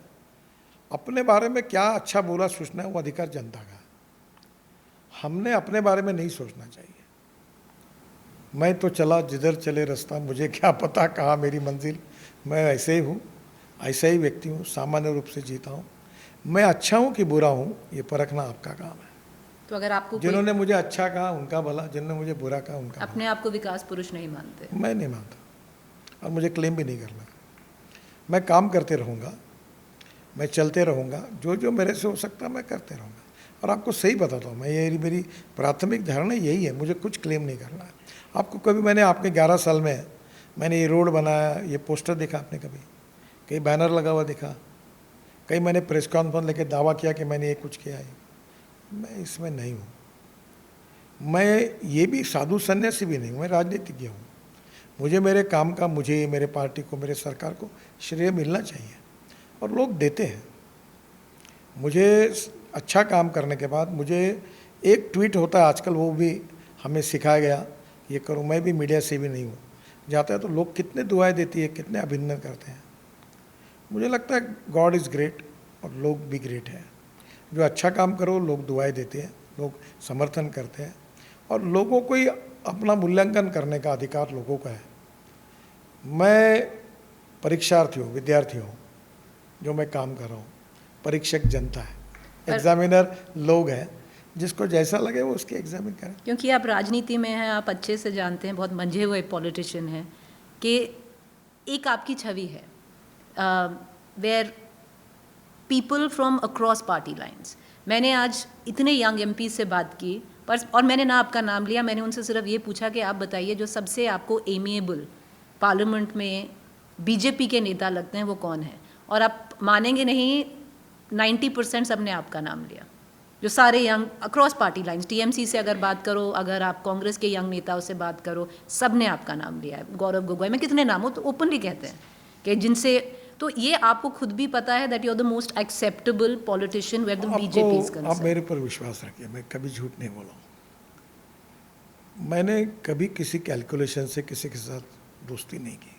अपने बारे में क्या अच्छा बुरा सोचना है वो अधिकार जनता का। हमने अपने बारे में नहीं सोचना चाहिए। मैं तो चला जिधर चले रास्ता, मुझे क्या पता कहाँ मेरी मंजिल। मैं ऐसे ही हूँ, ऐसा ही व्यक्ति हूँ, सामान्य रूप से जीता हूँ। मैं अच्छा हूँ कि बुरा हूँ ये परखना आपका काम है। तो अगर आपको जिन्होंने मुझे अच्छा कहा उनका भला, जिन्होंने मुझे बुरा कहा उनका अपने आप को विकास पुरुष नहीं मानते? भला। मैं नहीं मानता और मुझे क्लेम भी नहीं करना। मैं काम करते रहूँगा, मैं चलते रहूँगा, जो जो मेरे से हो सकता मैं करते रहूँगा। और आपको सही बताता हूँ मैं, ये मेरी प्राथमिक धारणा यही है, मुझे कुछ क्लेम नहीं करना है। आपको कभी मैंने आपके 11 साल में मैंने ये रोड बनाया, ये पोस्टर देखा आपने कभी? कहीं बैनर लगा हुआ देखा? कहीं मैंने प्रेस कॉन्फ्रेंस लेके दावा किया कि मैंने ये कुछ किया है? मैं इसमें नहीं हूँ। मैं ये भी साधु सन्यासी भी नहीं हूँ, मैं राजनीतिज्ञ हूँ। मुझे मेरे काम का, मुझे, मेरे पार्टी को, मेरे सरकार को श्रेय मिलना चाहिए और लोग देते हैं। मुझे अच्छा काम करने के बाद मुझे एक ट्वीट होता है आजकल, वो भी हमें सिखाया गया ये करो। मैं भी मीडिया से भी नहीं हूँ, जाता है तो लोग कितने दुआएं देती है, कितने अभिनंदन करते हैं। मुझे लगता है गॉड इज़ ग्रेट और लोग भी ग्रेट हैं। जो अच्छा काम करो लोग दुआएं देते हैं, लोग समर्थन करते हैं और लोगों को ही अपना मूल्यांकन करने का अधिकार लोगों का है। मैं परीक्षार्थी हूँ, विद्यार्थी हूँ, जो मैं काम कर रहा हूँ। परीक्षक जनता है, एग्जामिनर लोग हैं, जिसको जैसा लगे वो उसके एग्जामिन करें। क्योंकि आप राजनीति में हैं, आप अच्छे से जानते हैं, बहुत मंझे हुए पॉलिटिशियन हैं, कि एक आपकी छवि है where people from across party lines. मैंने आज इतने यंग एमपी से बात की पर, और मैंने ना आपका नाम लिया, मैंने उनसे सिर्फ ये पूछा कि आप बताइए जो सबसे आपको एमिएबल पार्लियामेंट में बीजेपी के नेता लगते हैं वो कौन है? और आप मानेंगे नहीं, 90% सबने आपका नाम लिया। जो सारे young across party lines, TMC से अगर बात करो, अगर आप कांग्रेस के यंग नेताओं से बात करो, सब ने आपका नाम लिया है। गौरव गोगोई, मैं कितने नाम हो तो ओपनली कहते हैं कि जिनसे, तो ये आपको खुद भी पता है that you are the most acceptable politician where the BJP is concerned. आप मेरे पर विश्वास रखिए, मैं कभी झूठ नहीं बोला हूँ। मैंने कभी किसी कैलकुलेशन से किसी के साथ दोस्ती नहीं की।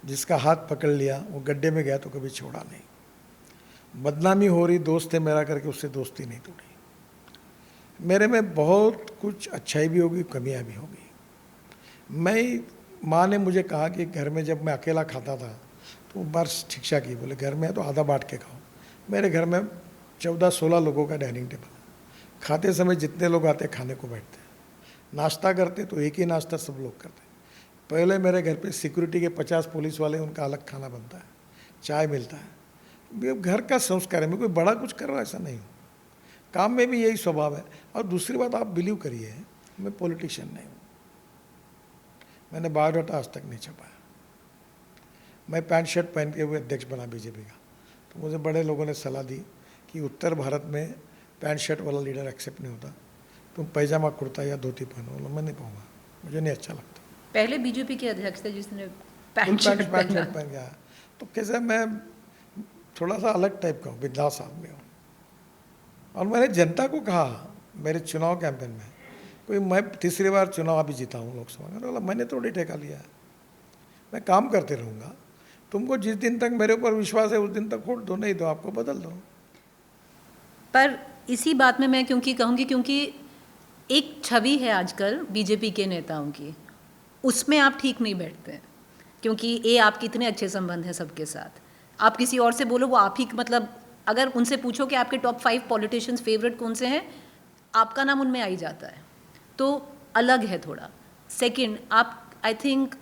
जिसका हाथ पकड़ लिया वो गड्ढे में गया तो कभी छोड़ा नहीं। बदनामी हो रही दोस्त है मेरा करके उससे दोस्ती नहीं तोड़ी। मेरे में बहुत कुछ अच्छाई भी होगी, कमियां भी होगी। माँ ने मुझे कहा कि घर में जब मैं अकेला खाता था तो बार शिक्षा की, बोले घर में है तो आधा बांट के खाओ। मेरे घर में 14-16 लोगों का डाइनिंग टेबल, खाते समय जितने लोग आते खाने को बैठते हैं, नाश्ता करते तो एक ही नाश्ता सब लोग करते। पहले मेरे घर पे सिक्योरिटी के 50 पुलिस वाले, उनका अलग खाना बनता है, चाय मिलता है। घर का संस्कार है, मैं कोई बड़ा कुछ कर रहा ऐसा नहीं हूँ। काम में भी यही स्वभाव है। और दूसरी बात आप बिलीव करिए, मैं पॉलिटिशियन नहीं हूँ। मैंने बायोडाटा आज तक नहीं छपाया। मैं पैंट शर्ट पहन के हुए अध्यक्ष बना बीजेपी का, तो मुझे बड़े लोगों ने सलाह दी कि उत्तर भारत में पैंट शर्ट वाला लीडर एक्सेप्ट नहीं होता, तुम पैजामा कुर्ता या धोती पहनो। बोला मैं नहीं पाऊँगा, मुझे नहीं अच्छा लगता। पहले बीजेपी के अध्यक्ष थे जिसने पैंट शर्ट पहन गया, तो कैसे मैं थोड़ा सा अलग टाइप का हूँ, बिंदास आदमी हूँ। और मैंने जनता को कहा मेरे चुनाव कैंपेन में, कोई मैं तीसरी बार चुनाव अभी जीता हूँ लोकसभा में, बोला मैंने थोड़ी ठेका लिया है, मैं काम करते रहूँगा। तुमको जिस दिन तक मेरे ऊपर विश्वास है उस दिन तक वोट दो, नहीं दो आपको बदल दो। पर इसी बात में मैं क्योंकि कहूँगी, क्योंकि एक छवि है आजकल बीजेपी के नेताओं की, उसमें आप ठीक नहीं बैठते हैं। क्योंकि ये आपके इतने अच्छे संबंध हैं सबके साथ, आप किसी और से बोलो वो आप ही, मतलब अगर उनसे पूछो कि आपके टॉप 5 पॉलिटिशियंस फेवरेट कौन से हैं, आपका नाम उनमें आ ही जाता है, तो अलग है थोड़ा। सेकंड, आप आई थिंक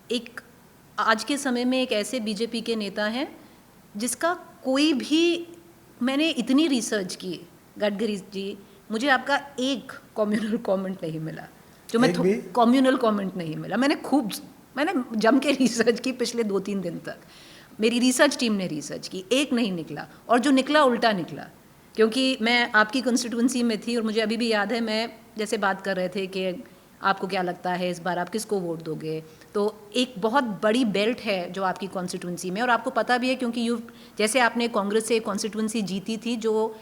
एक आज के समय में एक ऐसे बीजेपी के नेता हैं जिसका कोई भी, मैंने इतनी रिसर्च की गडकरी जी, मुझे आपका एक कम्युनल कमेंट नहीं मिला, जो मैं कम्युनल कमेंट नहीं मिला। मैंने जम के रिसर्च की पिछले 2-3 दिन तक, मेरी रिसर्च टीम ने रिसर्च की, एक नहीं निकला, और जो निकला उल्टा निकला। क्योंकि मैं आपकी कंस्टिट्यूंसी में थी और मुझे अभी भी याद है, मैं जैसे बात कर रहे थे कि आपको क्या लगता है इस बार आप किसको वोट दोगे, तो एक बहुत बड़ी बेल्ट है जो आपकी कॉन्स्टिट्यूंसी में, और आपको पता भी है क्योंकि जैसे आपने कांग्रेस से कॉन्स्टिट्यूंसी जीती थी, जो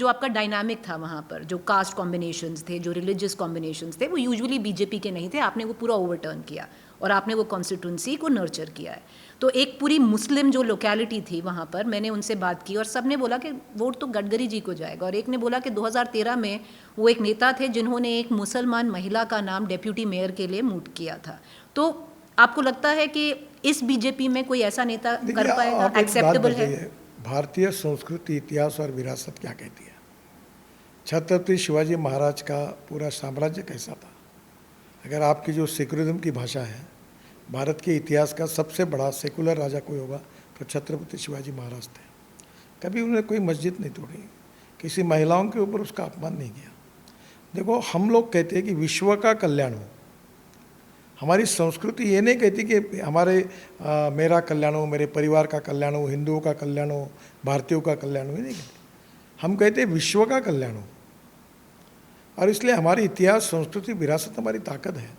आपका डायनामिक था वहाँ पर, जो कास्ट कॉम्बिनेशंस थे, जो रिलीजियस कॉम्बिनेशंस थे, वो यूजुअली बीजेपी के नहीं थे। आपने वो पूरा ओवरटर्न किया और आपने वो कॉन्स्टिट्यूंसी को नर्चर किया है। तो एक पूरी मुस्लिम जो लोकेलिटी थी वहाँ पर, मैंने उनसे बात की और सब ने बोला कि वोट तो गडकरी जी को जाएगा। और एक ने बोला कि 2013 में वो एक नेता थे जिन्होंने एक मुसलमान महिला का नाम डेप्यूटी मेयर के लिए मूट किया था। तो आपको लगता है कि इस बीजेपी में कोई ऐसा नेता कर पाएगा, एक्सेप्टेबल है? भारतीय संस्कृति, इतिहास और विरासत क्या कहती है। छत्रपति शिवाजी महाराज का पूरा साम्राज्य कैसा था। अगर आपकी जो सेकुलरिज्म की भाषा है, भारत के इतिहास का सबसे बड़ा सेकुलर राजा कोई होगा तो छत्रपति शिवाजी महाराज थे। कभी उन्होंने कोई मस्जिद नहीं तोड़ी, किसी महिलाओं के ऊपर उसका अपमान नहीं किया। देखो, हम लोग कहते हैं कि विश्व का कल्याण हो, हमारी संस्कृति ये नहीं कहती कि मेरा कल्याण हो, मेरे परिवार का कल्याण हो, हिंदुओं का कल्याण हो, भारतीयों का कल्याण हो, ये नहीं कहती। हम कहते हैं विश्व का कल्याण हो। और इसलिए हमारी इतिहास, संस्कृति, विरासत हमारी ताकत है।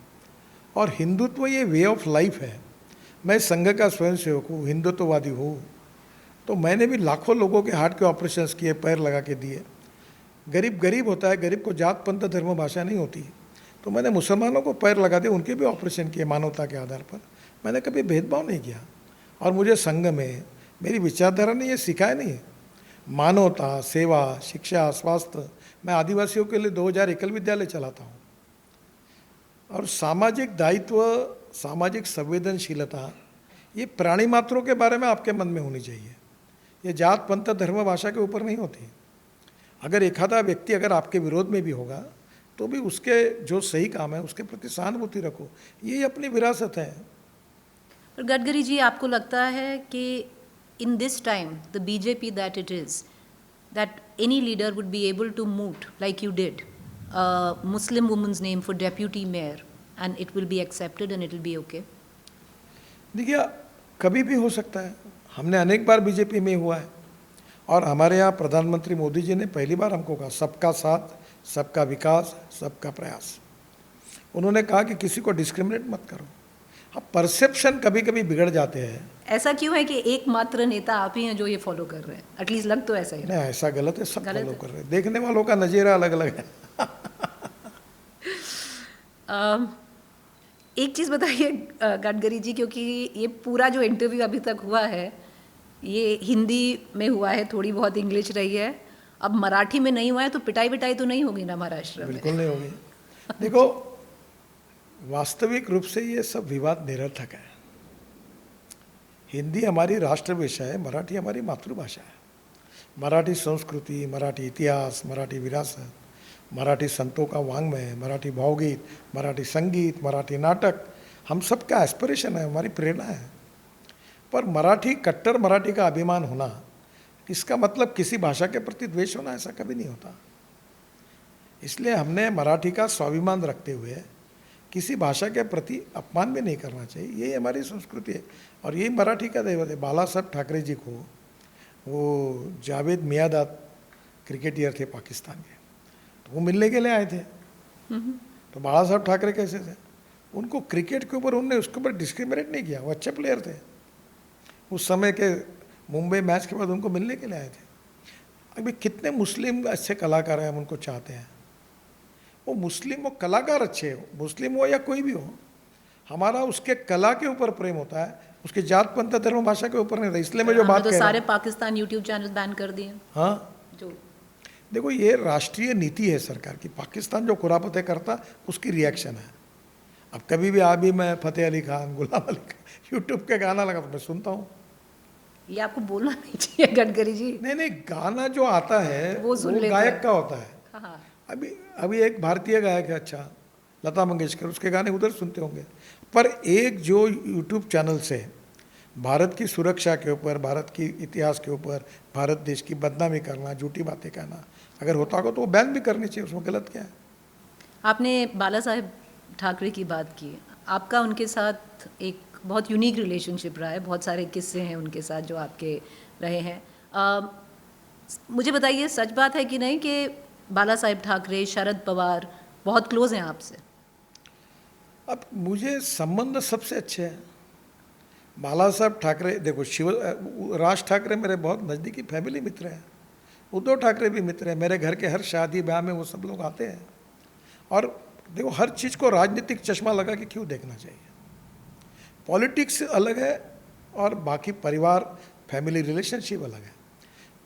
और हिंदुत्व ये वे ऑफ लाइफ है। मैं संघ का स्वयंसेवक हूँ, हिंदुत्ववादी हूँ, तो मैंने भी लाखों लोगों के हार्ट के ऑपरेशंस किए, पैर लगा के दिए। गरीब गरीब होता है, गरीब को जात पंथ धर्म भाषा नहीं होती। तो मैंने मुसलमानों को पैर लगा दिए, उनके भी ऑपरेशन किए मानवता के आधार पर। मैंने कभी भेदभाव नहीं किया। और मुझे संघ में मेरी विचारधारा ने ये सिखाया नहीं है, मानवता, सेवा, शिक्षा, स्वास्थ्य। मैं आदिवासियों के लिए 2000 एकल विद्यालय चलाता हूँ। और सामाजिक दायित्व, सामाजिक संवेदनशीलता, ये प्राणी मात्रों के बारे में आपके मन में होनी चाहिए। ये जात पंथ धर्म भाषा के ऊपर नहीं होती। अगर एक आधा व्यक्ति अगर आपके विरोध में भी होगा तो भी उसके जो सही काम है उसके प्रति सहानुभूति रखो, ये अपनी विरासत है। पर गडकरी जी, आपको लगता है कि in this time the BJP that it is, that any leader would be able to moot like you did Muslim women's name for deputy mayor and it will be accepted and it will be okay? देखिए, कभी भी हो सकता है। हमने अनेक बार BJP में हुआ है। और हमारे यहाँ प्रधानमंत्री मोदी जी ने पहली बार हमको कहा सबका साथ, सबका विकास, सबका प्रयास। उन्होंने कहा कि किसी को डिस्क्रिमिनेट मत करो। अब परसेप्शन कभी कभी बिगड़ जाते हैं। ऐसा क्यों है कि एकमात्र नेता आप ही हैं जो ये फॉलो कर रहे हैं? एटलीस्ट लग तो ऐसा ही नहीं, ऐसा गलत है, सब गलत फॉलो है। कर रहे हैं। देखने वालों का नज़रिया अलग अलग है। एक चीज़ बताइए गडकरी जी, क्योंकि ये पूरा जो इंटरव्यू अभी तक हुआ है ये हिंदी में हुआ है, थोड़ी बहुत इंग्लिश रही है, अब मराठी में नहीं हुआ है, तो पिटाई विटाई तो नहीं होगी ना महाराष्ट्र में? बिल्कुल नहीं होगी। देखो, वास्तविक रूप से ये सब विवाद निरर्थक है। हिंदी हमारी राष्ट्रभाषा है, मराठी हमारी मातृभाषा है। मराठी संस्कृति, मराठी इतिहास, मराठी विरासत, मराठी संतों का वाङ्मय, मराठी भावगीत, मराठी संगीत, मराठी नाटक, हम सब का एस्पिरेशन है, हमारी प्रेरणा है। पर मराठी, कट्टर मराठी का अभिमान होना, इसका मतलब किसी भाषा के प्रति द्वेष होना, ऐसा कभी नहीं होता। इसलिए हमने मराठी का स्वाभिमान रखते हुए किसी भाषा के प्रति अपमान भी नहीं करना चाहिए। यही हमारी संस्कृति है और यही मराठी का दैवत है। बाला साहब ठाकरे जी को, वो जावेद मियादाद क्रिकेटर थे पाकिस्तान के, तो वो मिलने के लिए आए थे। तो बाला साहब ठाकरे कैसे थे? उनको क्रिकेट के ऊपर उन्होंने उसके ऊपर डिस्क्रिमिनेट नहीं किया, वो अच्छे प्लेयर थे। उस समय के मुंबई मैच के बाद उनको मिलने के लिए आए थे। अभी कितने मुस्लिम अच्छे कलाकार हैं, हम उनको चाहते हैं। वो मुस्लिम, वो कलाकार अच्छे हो, मुस्लिम हो या कोई भी हो, हमारा उसके कला के ऊपर प्रेम होता है, उसके जात पंथ धर्म भाषा के ऊपर नहीं था। इसलिए मैं जो बात तो कह रहा सारे हूं, पाकिस्तान यूट्यूब चैनल बैन कर दिए। हाँ, जो देखो, ये राष्ट्रीय नीति है सरकार की। पाकिस्तान जो खुरापतें करता उसकी रिएक्शन है। अब कभी भी अभी मैं फतेह अली खान, गुलाम अली खान यूट्यूब के गाना लगा तो मैं सुनता हूँ। ये आपको बोलना नहीं चाहिए गडकरी जी। नहीं, गाना जो आता है वो सुन लेते गायक हैं। का होता है। हाँ, अभी एक भारतीय गायक है, अच्छा, लता मंगेशकर, उसके गाने उधर सुनते होंगे। पर एक जो यूट्यूब चैनल से भारत की सुरक्षा के ऊपर, भारत की इतिहास के ऊपर, भारत देश की बदनामी करना, झूठी बातें कहना अगर होता होगा तो वो बैन भी करनी चाहिए। उसमें गलत क्या है? आपने बाला साहेब ठाकरे की बात की। आपका उनके साथ एक बहुत यूनिक रिलेशनशिप रहा है, बहुत सारे किस्से हैं उनके साथ जो आपके रहे हैं। मुझे बताइए, सच बात है कि नहीं कि बाला साहेब ठाकरे, शरद पवार बहुत क्लोज हैं आपसे? अब मुझे संबंध सबसे अच्छे हैं। बाला साहब ठाकरे, देखो, राज ठाकरे मेरे बहुत नज़दीकी फैमिली मित्र हैं। उद्धव ठाकरे भी मित्र हैं। मेरे घर के हर शादी ब्याह में वो सब लोग आते हैं। और देखो, हर चीज़ को राजनीतिक चश्मा लगा के क्यों देखना चाहिए? पॉलिटिक्स अलग है और बाकी परिवार, फैमिली रिलेशनशिप अलग है।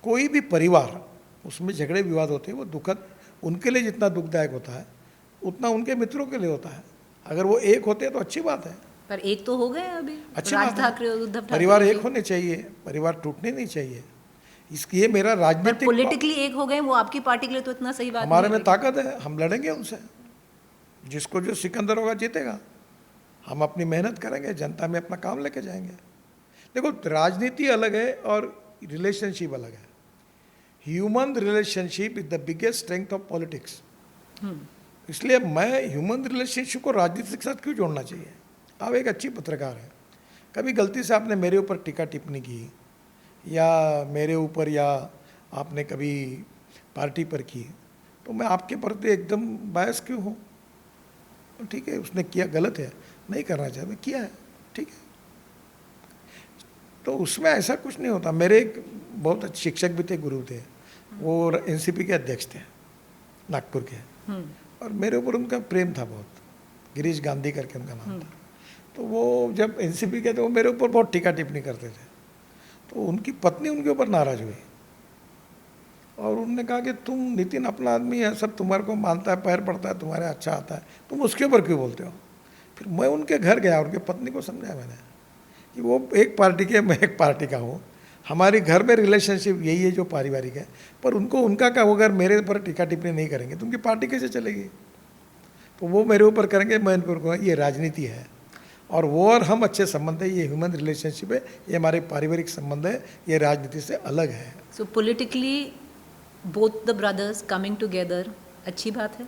कोई भी परिवार, उसमें झगड़े विवाद होते हैं, वो दुखद उनके लिए जितना दुखदायक होता है उतना उनके मित्रों के लिए होता है। अगर वो एक होते हैं तो अच्छी बात है। पर एक तो हो गए अभी, अच्छी राज बात है। ठाकरे और उद्धव ठाकरे। परिवार एक होने चाहिए, परिवार टूटने नहीं चाहिए। इसलिए मेरा बट राजनीतिक पॉलिटिकली एक हो गए वो आपकी पार्टी के लिए तो इतना सही बात हमारे नहीं में ताकत है, हम लड़ेंगे उनसे, जिसको जो सिकंदर होगा जीतेगा। हम अपनी मेहनत करेंगे, जनता में अपना काम लेके जाएंगे। देखो राजनीति अलग है और रिलेशनशिप अलग है। Human relationship is the biggest strength of politics. इसलिए मैं ह्यूमन रिलेशनशिप को राजनीति के साथ क्यों जोड़ना चाहिए। आप एक अच्छी पत्रकार हैं, कभी गलती से आपने मेरे ऊपर टीका टिप्पणी की या मेरे ऊपर या आपने कभी पार्टी पर की, तो मैं आपके प्रति एकदम बायस क्यों हूँ। ठीक है, उसने किया गलत है, नहीं करना चाहिए, किया है, ठीक है, तो उसमें ऐसा कुछ नहीं होता। मेरे एक बहुत अच्छे शिक्षक भी थे, गुरु थे, वो एनसीपी के अध्यक्ष थे नागपुर के, और मेरे ऊपर उनका प्रेम था बहुत, गिरीश गांधी करके उनका नाम था। तो वो जब एनसीपी के थे वो मेरे ऊपर बहुत टीका टिप्पणी करते थे, तो उनकी पत्नी उनके ऊपर नाराज हुई और उन्होंने कहा कि तुम नितिन अपना आदमी है, सब तुम्हारे को मानता है, पैर पड़ता है, तुम्हारे अच्छा आता है, तुम उसके ऊपर क्यों बोलते हो। फिर मैं उनके घर गया, उनके पत्नी को समझाया मैंने कि वो एक पार्टी के, मैं एक पार्टी का हूँ, हमारी घर में रिलेशनशिप यही है जो पारिवारिक है, पर उनको उनका का अगर मेरे ऊपर टीका टिप्पणी नहीं करेंगे तो उनकी पार्टी कैसे चलेगी। तो वो मेरे ऊपर करेंगे, मैं उनके ऊपर, ये राजनीति है। और वो और हम अच्छे संबंध है, ये ह्यूमन रिलेशनशिप है, ये हमारे पारिवारिक संबंध है, ये राजनीति से अलग है। So politically both the brothers coming together अच्छी बात है।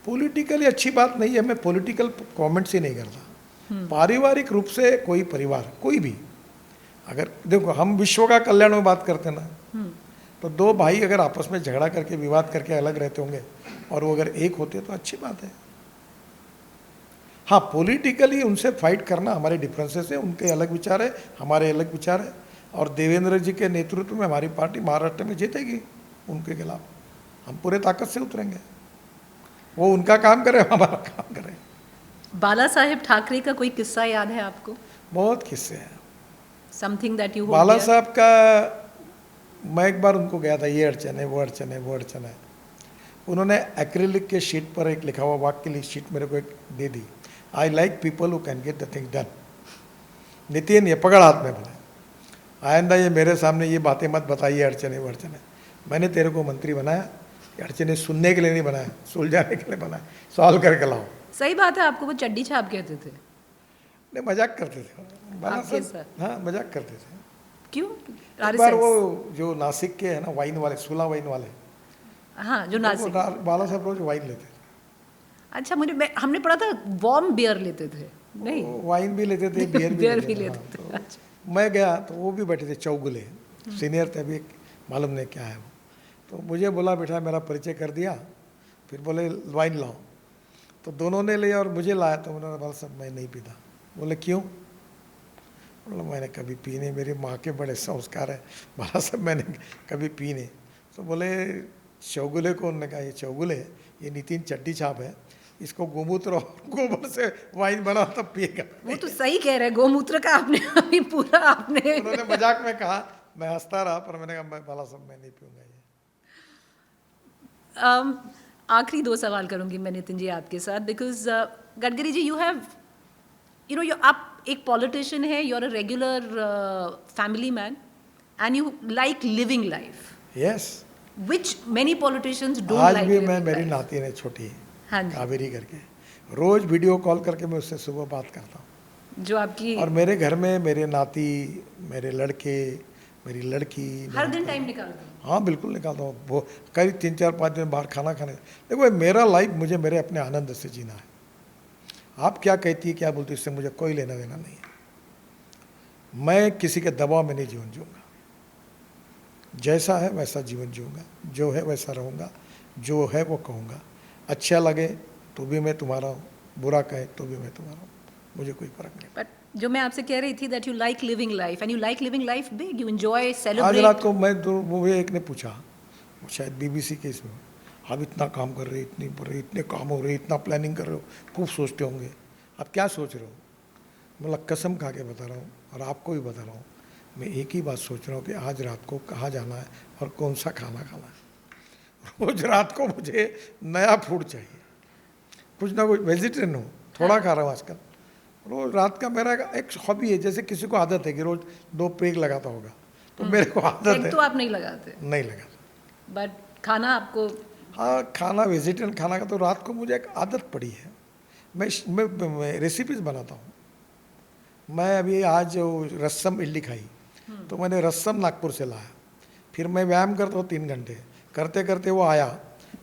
पॉलिटिकली अच्छी बात नहीं है, मैं पॉलिटिकल कमेंट्स ही नहीं करता। पारिवारिक रूप से कोई परिवार, कोई भी, अगर देखो हम विश्व का कल्याण में बात करते हैं ना, तो दो भाई अगर आपस में झगड़ा करके विवाद करके अलग रहते होंगे और वो अगर एक होते तो अच्छी बात है। हाँ, पॉलिटिकली उनसे फाइट करना, हमारे डिफरेंसेस है, उनके अलग विचार है, हमारे अलग विचार है, और देवेंद्र जी के नेतृत्व में हमारी पार्टी महाराष्ट्र में जीतेगी उनके खिलाफ। हम पूरे ताकत से उतरेंगे, वो उनका काम करे, हमारा काम करे। बाला साहेब ठाकरे का कोई किस्सा याद है आपको? बहुत किस्से हैं। समथिंग दैट यू बाला साहब का, मैं एक बार उनको गया था, ये अड़चन है, वो अड़चन है, वो अड़चन है। उन्होंने एक्रिलिक के शीट पर एक लिखा हुआ वाक्य की शीट मेरे को एक दे दी, I like people who can get the thing done. Nitin, ये पकड़ हाथ में बोले, आइंदा ये मेरे सामने ये बातें मत बताइए, अड़चन है, वो अड़चन है। मैंने तेरे को मंत्री बनाया, अड़चने सुनने के लिए नहीं बनाया, सुलझाने के लिए बनाया, सॉल्व करके लाओ। सही बात है, आपको वो चड्डी छाप कहते थे। नहीं, मजाक करते थे बाला आपके साहब, हाँ मजाक करते थे। क्यों? एक बार वो जो नासिक के है ना वाइन वाले, सुला वाइन वाले, हाँ जो नासिक, बाला साहब रोज वाइन लेते थे। अच्छा, हमने पढ़ा था वार्म बियर लेते थे। नहीं, वाइन भी लेते थे, बियर भी लेते थे। हाँ, तो मैं गया तो वो भी बैठे थे, चौगुले सीनियर थे, अभी मालूम नहीं क्या है वो। तो मुझे बोला बेटा, मेरा परिचय कर दिया, फिर बोले वाइन लाओ, तो दोनों ने लिया और मुझे लाया। तो उन्होंने बोला सब मैं नहीं पीता। बोले क्यों? बोला मैंने कभी पी नहीं, मेरी माँ के बड़े संस्कार है। बोला सब मैंने कभी पी नहीं। तो बोले चौगुले को, उन्होंने कहा ये चौगुले, ये नितिन चड्डी छाप है, इसको गोमूत्र और गोबर से वाइन बना तब पिएगा। वो तो सही कह रहे हैं, गोमूत्र का आपने अभी पूरा आपने उन्होंने मजाक में कहा, मैं हंसता रहा, पर मैंने कहा मैं बाला साहब मैं नहीं पीऊंगा ये। आखिरी दो सवाल करूंगी मैं नितिन जी आपके साथ, because Gadkari ji, you have आप एक पॉलिटिशियन है, you are a regular family man and you like living life. Yes, which many politicians don't आज लाइक। भी मैं, मेरी नाती ने छोटी, हाँ जी, कावेरी करके, रोज वीडियो कॉल करके मैं उससे सुबह बात करता हूँ। जो आपकी, और मेरे घर में मेरे नाती, मेरे लड़के, मेरी लड़की, हर दिन टाइम निकालते हैं। हाँ बिल्कुल निकालता हूँ। वो करीब 3-4-5 दिन बाहर खाना खाने। देखो मेरा लाइफ मुझे मेरे अपने आनंद से जीना है। आप क्या कहती है, क्या बोलती है, इससे मुझे कोई लेना देना नहीं है। मैं किसी के दबाव में नहीं जीवन जीऊँगा। जैसा है वैसा जीवन जीऊँगा, जो है वैसा रहूँगा, जो है वो कहूँगा। अच्छा लगे तो भी मैं तुम्हारा हूँ, बुरा कहे तो भी मैं तुम्हारा हूँ, मुझे कोई फर्क नहीं। बट जो मैं आपसे कह रही थी, that you like living life and you like living life big, you enjoy, आज सेलिब्रेट। रात को मैं मुझे एक ने पूछा, वो शायद बीबीसी के इसमें, आप इतना काम कर रहे, इतनी पढ़ रहे, इतने काम हो रहे, इतना प्लानिंग कर रहे हो, खूब सोचते होंगे, आप क्या सोच रहे हो? मतलब कसम खा के बता रहा हूँ और आपको भी बता रहा हूँ, मैं एक ही बात सोच रहा हूँ कि आज रात को कहाँ जाना है और कौन सा खाना खाना है। रोज रात को मुझे नया फूड चाहिए, कुछ ना कुछ। वेजिटेरियन हूँ, थोड़ा खा रहा हूँ आजकल। रोज रात का मेरा एक हॉबी है, जैसे किसी को आदत है कि रोज 2 पेग लगाता होगा, तो मेरे को आदत पेग है। तो आप नहीं लगाते, नहीं लगा। बट खाना आपको हाँ, खाना वेजिटेरियन खाना का तो रात को मुझे एक आदत पड़ी है। मैं रेसिपीज बनाता हूँ। मैं अभी आज जो रसम इडली खाई, तो मैंने रसम नागपुर से लाया। फिर मैं व्यायाम करता हूँ 3 घंटे, करते करते वो आया।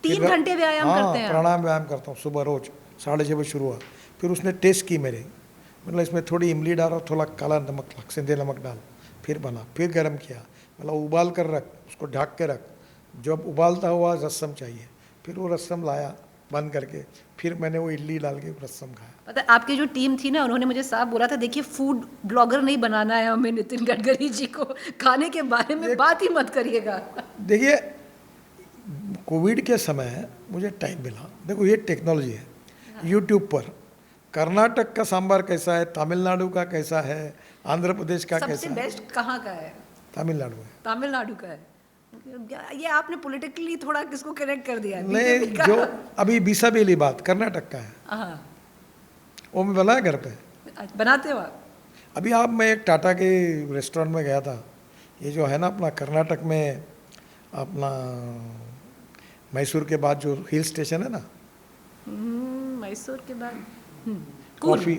फिर 3 घंटे व्यायाम हाँ, करते हैं आप? प्राणायाम व्यायाम करता हूँ सुबह रोज 6:30 बजे शुरू हुआ। फिर उसने टेस्ट की मेरे, मतलब इसमें थोड़ी इमली डालो, थोड़ा काला नमक, सेंधे नमक डाल, फिर बना, फिर गर्म किया, मतलब उबाल कर रख, उसको ढक के रख, जब उबालता हुआ रसम चाहिए। फिर वो रसम लाया बंद करके, फिर मैंने वो इडली डाल के रसम खाया। पता है, आपकी जो टीम थी ना, उन्होंने मुझे साफ बोला था, देखिए फूड ब्लॉगर नहीं बनाना है हमें नितिन गडकरी जी को, खाने के बारे में बात ही मत करिएगा। देखिए, कोविड के समय मुझे टाइम मिला। देखो, ये टेक्नोलॉजी है। यूट्यूब पर कर्नाटक का सांबार कैसा है, तमिलनाडु का कैसा है, आंध्र प्रदेश का सबसे कैसा है। बेस्ट कहाँ का है? तमिलनाडु है। तमिलनाडु का है। ये आपने पॉलिटिकली थोड़ा किसको कनेक्ट कर दिया है, नहीं, बीजेपी का? जो अभी बीसाबेली बात कर्नाटक का है, हाँ, वो मैं बनाया घर पे। बनाते हो आप? अभी मैं एक टाटा के रेस्टोरेंट में गया था। ये जो है ना अपना कर्नाटक में, अपना मैसूर के बाद जो हिल स्टेशन है ना, मैसूर के बाद कॉफी,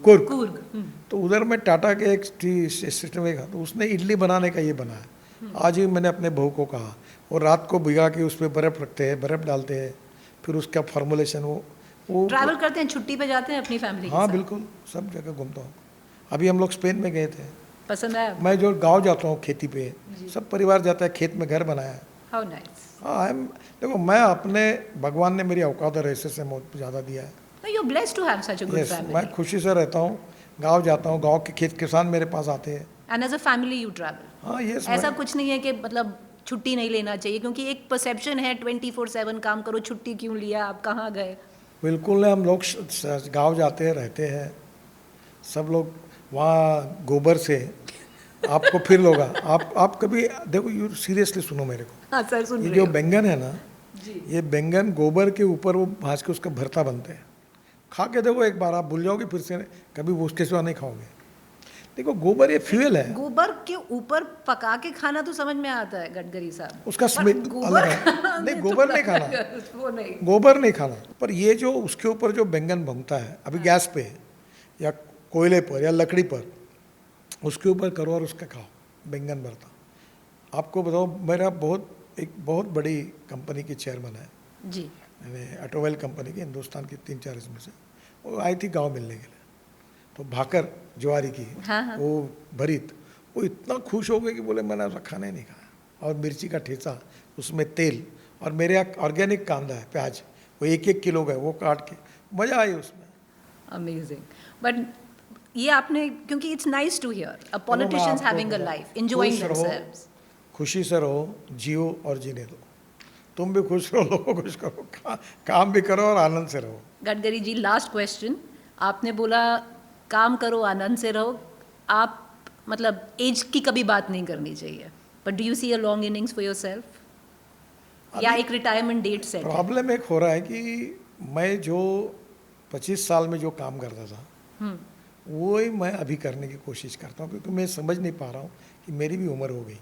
कुर्ग। कूर्ग। तो उधर मैं टाटा के एक स्टेशन में गया, तो उसने इडली बनाने का ये बनाया। आज ही मैंने अपने बहू को कहा, और रात को भिगा के उस पर बर्फ़ रखते हैं, बर्फ़ डालते हैं, फिर उसका फॉर्मुलेशन वो ट्रैवल करते हैं, छुट्टी पे जाते हैं अपनी फैमिली के हाँ साथ? बिल्कुल, सब जगह घूमता हूँ। अभी हम लोग स्पेन में गए थे। पसंद आया? मैं जो गांव जाता हूँ खेती पे, सब परिवार जाता है, खेत में घर बनाया है। How nice. हाँ, देखो, मैं अपने, भगवान ने मेरी औकात और ऐसे से बहुत ज़्यादा दिया है। No, you're blessed to have such a good yes, family. मैं खुशी से रहता हूँ, गांव जाता हूँ, गांव के खेत किसान मेरे पास आते हैं। And as a family you travel. हाँ, यस। ऐसा कुछ नहीं है कि मतलब छुट्टी नहीं लेना चाहिए, क्योंकि एक परसेप्शन है 24/7 काम करो, छुट्टी क्यों लिया, आप कहाँ गए? बिल्कुल नहीं, हम लोग गांव जाते हैं, रहते हैं सब लोग वहाँ गोबर से। आपको फिर लोगा, आप कभी देखो, यू सीरियसली सुनो मेरे को। हाँ सर, सुन ये रहे जो हो। बैंगन है ना, जी। ये बैंगन गोबर के ऊपर वो भाज के उसका भरता बनते हैं। खा के देखो एक बार, आप भूल जाओगे, फिर से कभी उसके सिवा नहीं खाओगे। देखो, गोबर ये फ्यूल है। गोबर के ऊपर पका के खाना तो समझ में आता है गडकरी साहब, उसका पर स्मेल गोबर अलग है। खाना नहीं, में गोबर तो नहीं खाना, वो नहीं। गोबर नहीं खाना। पर ये जो उसके ऊपर जो बैंगन बनता है अभी गैस पे या कोयले पर या लकड़ी पर, उसके ऊपर करो और उसका खाओ, बैंगन भरता। आपको बताओ, मेरा एक बहुत बड़ी कंपनी की चेयरमैन है जी। ऑटोमोबाइल कंपनी की, हिंदुस्तान की 3-4 इसमें से। वो आई थी गांव मिलने के लिए, तो भाकर ज्वारी की, हाँ, हाँ। वो भरीत, वो इतना खुश हो गए कि बोले मैंने खाना ही नहीं खाया। और मिर्ची का ठेचा, उसमें तेल, और मेरे यहाँ ऑर्गेनिक कांदा है, प्याज, वो 1-1 किलो का है, वो काट के, मज़ा आई उसमें। अमेजिंग। बट ये आपने, क्योंकि it's nice to hear a politicians having a life, enjoying themselves. खुशी से रहो, जियो और जीने दो। तुम भी खुश रहो, लोगों को खुश करो, काम भी करो और आनंद से रहो। Gadkari ji, last question. आपने बोला काम करो, आनंद से रहो। आप मतलब एज की कभी बात नहीं करनी चाहिए, but do you see a long innings for yourself, या एक रिटायरमेंट डेट सेट है? प्रॉब्लम एक हो रहा है कि मैं जो 25 साल में जो काम करता था, वो ही मैं अभी करने की कोशिश करता हूँ, क्योंकि मैं समझ नहीं पा रहा हूँ कि मेरी भी उम्र हो गई।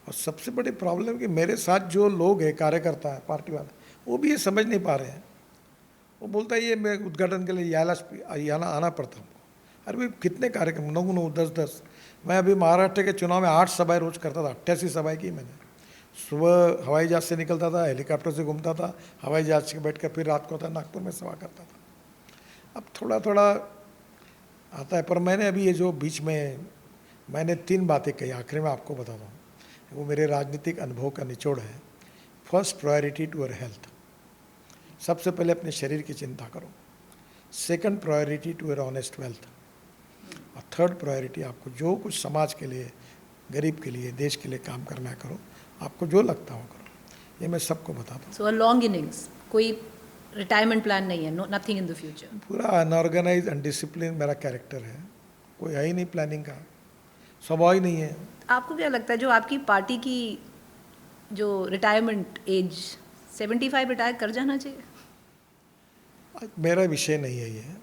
और सबसे बड़ी प्रॉब्लम कि मेरे साथ जो लोग हैं, कार्यकर्ता है, पार्टी वाले, वो भी ये समझ नहीं पा रहे हैं। वो बोलता है ये मैं उद्घाटन के लिए यहाँ आना पड़ता हमको। अरे भाई, कितने कार्यक्रम, 9-9, 10-10। मैं अभी महाराष्ट्र के चुनाव में 8 सभाएँ रोज करता था, 88 सभाएँ की मैंने। सुबह हवाई जहाज़ से निकलता था, हेलीकॉप्टर से घूमता था, हवाई जहाज़ से बैठ कर फिर रात को था नागपुर में सभा करता था। अब थोड़ा थोड़ा आता है, पर मैंने अभी ये जो बीच में मैंने 3 बातें कही, आखिर में आपको बताता हूँ, वो मेरे राजनीतिक अनुभव का निचोड़ है। First priority to your health, सबसे पहले अपने शरीर की चिंता करो। Second priority to your honest wealth, और थर्ड प्रायोरिटी आपको जो कुछ समाज के लिए, गरीब के लिए, देश के लिए काम करना है करो, आपको जो लगता हो करो। ये मैं सबको बताता हूँ। सो अ लॉन्ग इनिंग्स, कोई रिटायरमेंट प्लान नहीं है? No, nothing in the future? पूरा अनऑर्गेनाइज, अनडिसिप्लिन मेरा कैरेक्टर है, कोई है ही नहीं प्लानिंग का, स्वभाव ही नहीं है। आपको क्या लगता है, जो आपकी पार्टी की जो रिटायरमेंट एज 75 रिटायर कर जाना चाहिए? मेरा विषय नहीं है ये।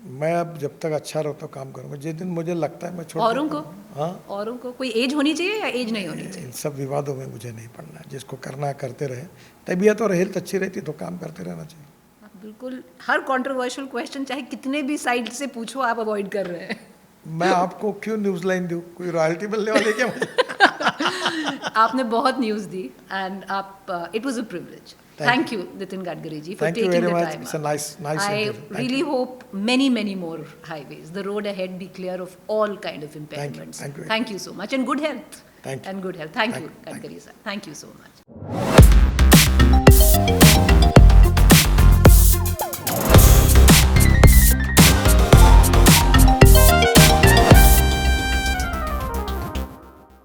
मैं अब जब तक अच्छा रहता हूँ काम करूँगा, जिस दिन मुझे लगता है मैं छोड़ औरों देता को हूँ। हाँ, औरों को कोई एज होनी चाहिए या एज नहीं होनी चाहिए? इन सब विवादों में मुझे नहीं पड़ना है। जिसको करना है करते रहे। तबीयत और हेल्थ अच्छी रहती तो काम करते रहना चाहिए। आप बिल्कुल हर कंट्रोवर्शियल क्वेश्चन चाहे कितने भी साइड से पूछो आप अवॉइड कर रहे हैं। मैं आपको क्यों न्यूज़ लाइन दूँ? कोई रॉयल्टी मिलने वाली है क्या मुझे? आपने बहुत न्यूज़ दी एंड आप it was a privilege. Thank you, Nitin Gadkari ji, for Thank you taking very the much. time It's a out. nice I interview. Thank really you. hope many more highways. The road ahead be clear of all kind of impediments. Thank you. Thank you so much and good health. Thank you. And good health. Thank you, Thank you. Gadkari sir. Thank you so much.